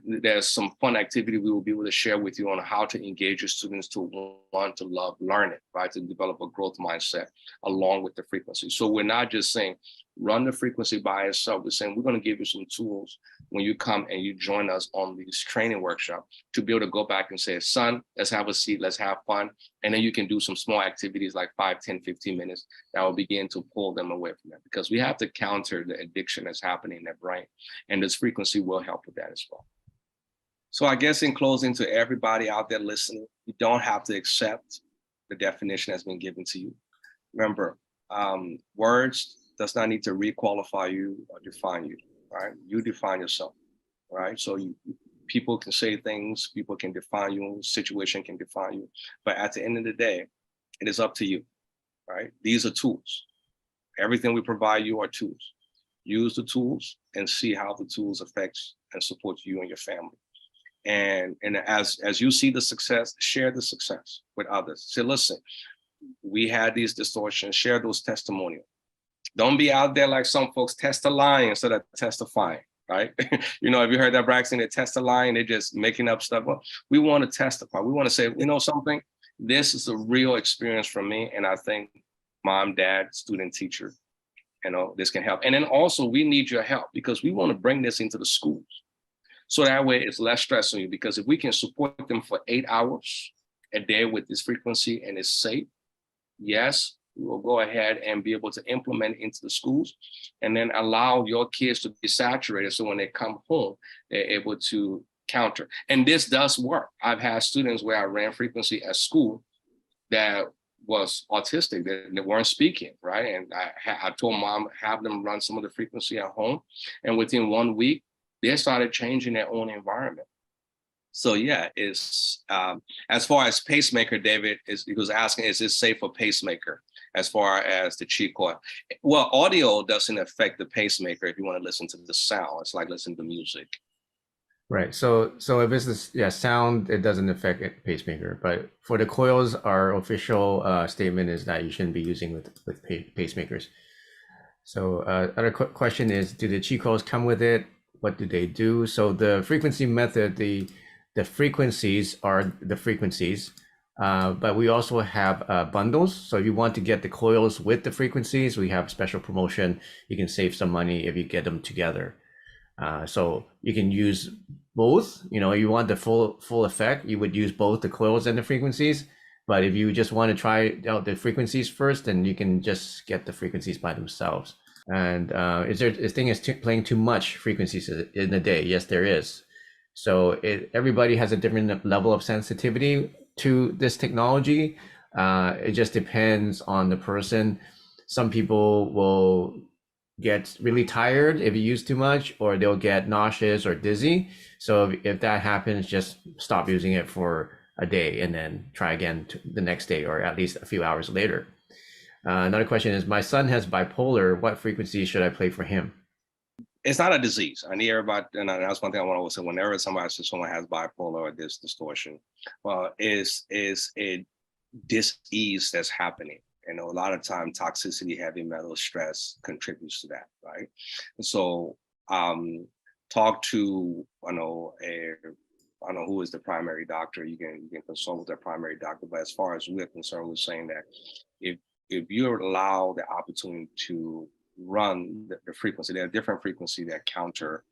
There's some fun activity we will be able to share with you on how to engage your students to want to love learning, right? To develop a growth mindset along with the frequency. So we're not just saying run the frequency by itself. We're saying we're going to give you some tools when you come and you join us on these training workshops to be able to go back and say, son, let's have a seat, let's have fun. And then you can do some small activities like 5, 10, 15 minutes that will begin to pull them away from that, because we have to counter the addiction that's happening in their brain. And this frequency will help with that as well. So I guess in closing, to everybody out there listening, you don't have to accept the definition that's been given to you. Remember, words does not need to requalify you or define you, right? You define yourself, right? So people can say things, people can define you, situation can define you, but at the end of the day, it is up to you, right? These are tools. Everything we provide you are tools. Use the tools and see how the tools affects and support you and your family. And as you see the success, share the success with others. Say, listen, we had these distortions, share those testimonials. Don't be out there like some folks test a lie instead of testifying, right? You know, have you heard that, Braxton? They test a lie and they're just making up stuff. Well, we want to testify. We want to say, you know something? This is a real experience for me. And I think mom, dad, student, teacher, you know, this can help. And then also we need your help because we want to bring this into the schools. So that way it's less stress on you, because if we can support them for 8 hours a day with this frequency and it's safe, yes, we will go ahead and be able to implement it into the schools and then allow your kids to be saturated. So when they come home, they're able to counter. And this does work. I've had students where I ran frequency at school that was autistic, they weren't speaking, right? And I told mom, have them run some of the frequency at home. And within 1 week, they started changing their own environment. So yeah, it's as far as pacemaker, David he was asking, is it safe for pacemaker as far as the chi coil? Well, audio doesn't affect the pacemaker if you want to listen to the sound. It's like listening to music.
Right. So if it's this, sound, it doesn't affect pacemaker. But for the coils, our official statement is that you shouldn't be using with pacemakers. So other question is, do the chi coils come with it? What do they do? So the frequency method, the frequencies are the frequencies, but we also have bundles. So if you want to get the coils with the frequencies, we have special promotion. You can save some money if you get them together. So you can use both. You know, you want the full effect, you would use both the coils and the frequencies. But if you just want to try out the frequencies first, then you can just get the frequencies by themselves. And is there a thing is playing too much frequencies in a day? Yes, there is. So everybody has a different level of sensitivity to this technology. It just depends on the person. Some people will get really tired if you use too much, or they'll get nauseous or dizzy. So if that happens, just stop using it for a day and then try again the next day, or at least a few hours later. Another question is, my son has bipolar. What frequency should I play for him?
It's not a disease. I need everybody, and that's one thing I want to say. Whenever somebody says someone has bipolar or this distortion, well, is a dis-ease that's happening. You know, a lot of time toxicity, heavy metal, stress contributes to that, right? And so talk to, I don't know who is the primary doctor. You can consult with their primary doctor. But as far as we're concerned, we're saying that if you allow the opportunity to run the frequency, there are different frequencies that counter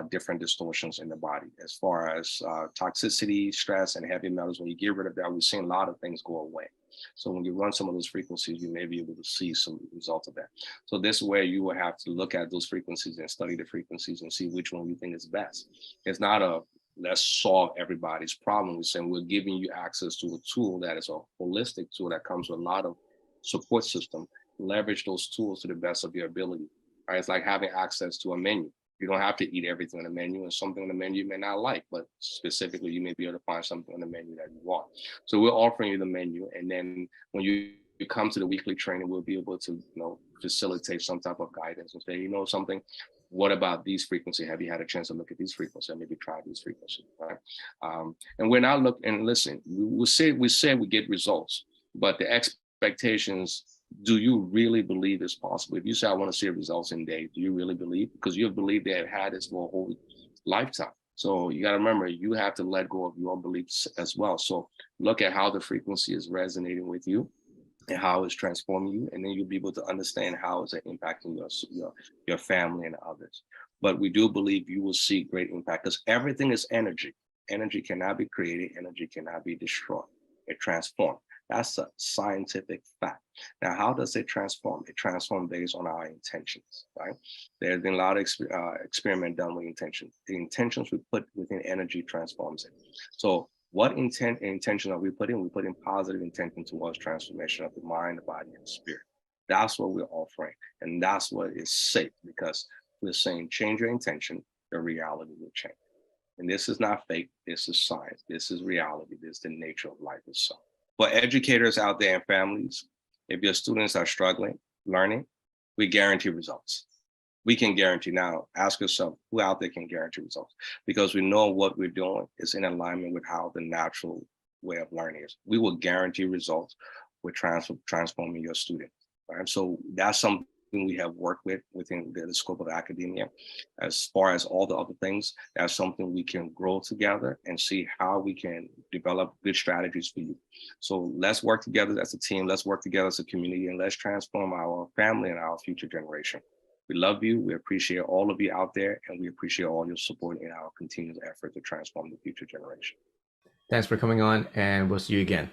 different distortions in the body. As far as toxicity, stress, and heavy metals, when you get rid of that, we've seen a lot of things go away. So when you run some of those frequencies, you may be able to see some results of that. So this way you will have to look at those frequencies and study the frequencies and see which one you think is best. It's not a let's solve everybody's problem. We're saying we're giving you access to a tool that is a holistic tool that comes with a lot of support system. Leverage those tools to the best of your ability. Right? It's like having access to a menu. You don't have to eat everything on the menu, and something on the menu you may not like, but specifically you may be able to find something on the menu that you want. So we're offering you the menu, and then when you come to the weekly training, we'll be able to, facilitate some type of guidance and say, something, what about these frequencies? Have you had a chance to look at these frequencies and maybe try these frequencies, right? And we're not looking, and listen, we say we get results, but the expectations, do you really believe it's possible? If you say, I want to see results in days, do you really believe? Because you believe they have had this for a whole lifetime. So you got to remember, you have to let go of your beliefs as well. So look at how the frequency is resonating with you and how it's transforming you, and then you'll be able to understand how it's impacting your family and others. But we do believe you will see great impact, because everything is energy. Energy cannot be created, energy cannot be destroyed. It transforms. That's a scientific fact. Now, how does it transform? It transforms based on our intentions, right? There's been a lot of experiment done with intention. The intentions we put within energy transforms it. So what intention are we putting? We put in positive intention towards transformation of the mind, the body, and the spirit. That's what we're offering. And that's what is safe, because we're saying change your intention, the reality will change. And this is not fake. This is science. This is reality. This is the nature of life itself. For educators out there and families, if your students are struggling, learning, we guarantee results. We can guarantee. Now, ask yourself, who out there can guarantee results? Because we know what we're doing is in alignment with how the natural way of learning is. We will guarantee results with transforming your students. Right? So that's something we have worked with within the scope of academia. As far as all the other things, that's something we can grow together and see how we can develop good strategies for you. So let's work together as a team, let's work together as a community, and let's transform our family and our future generation. We love you. We appreciate all of you out there, and we appreciate all your support in our continued effort to transform the future generation.
Thanks for coming on, and we'll see you again.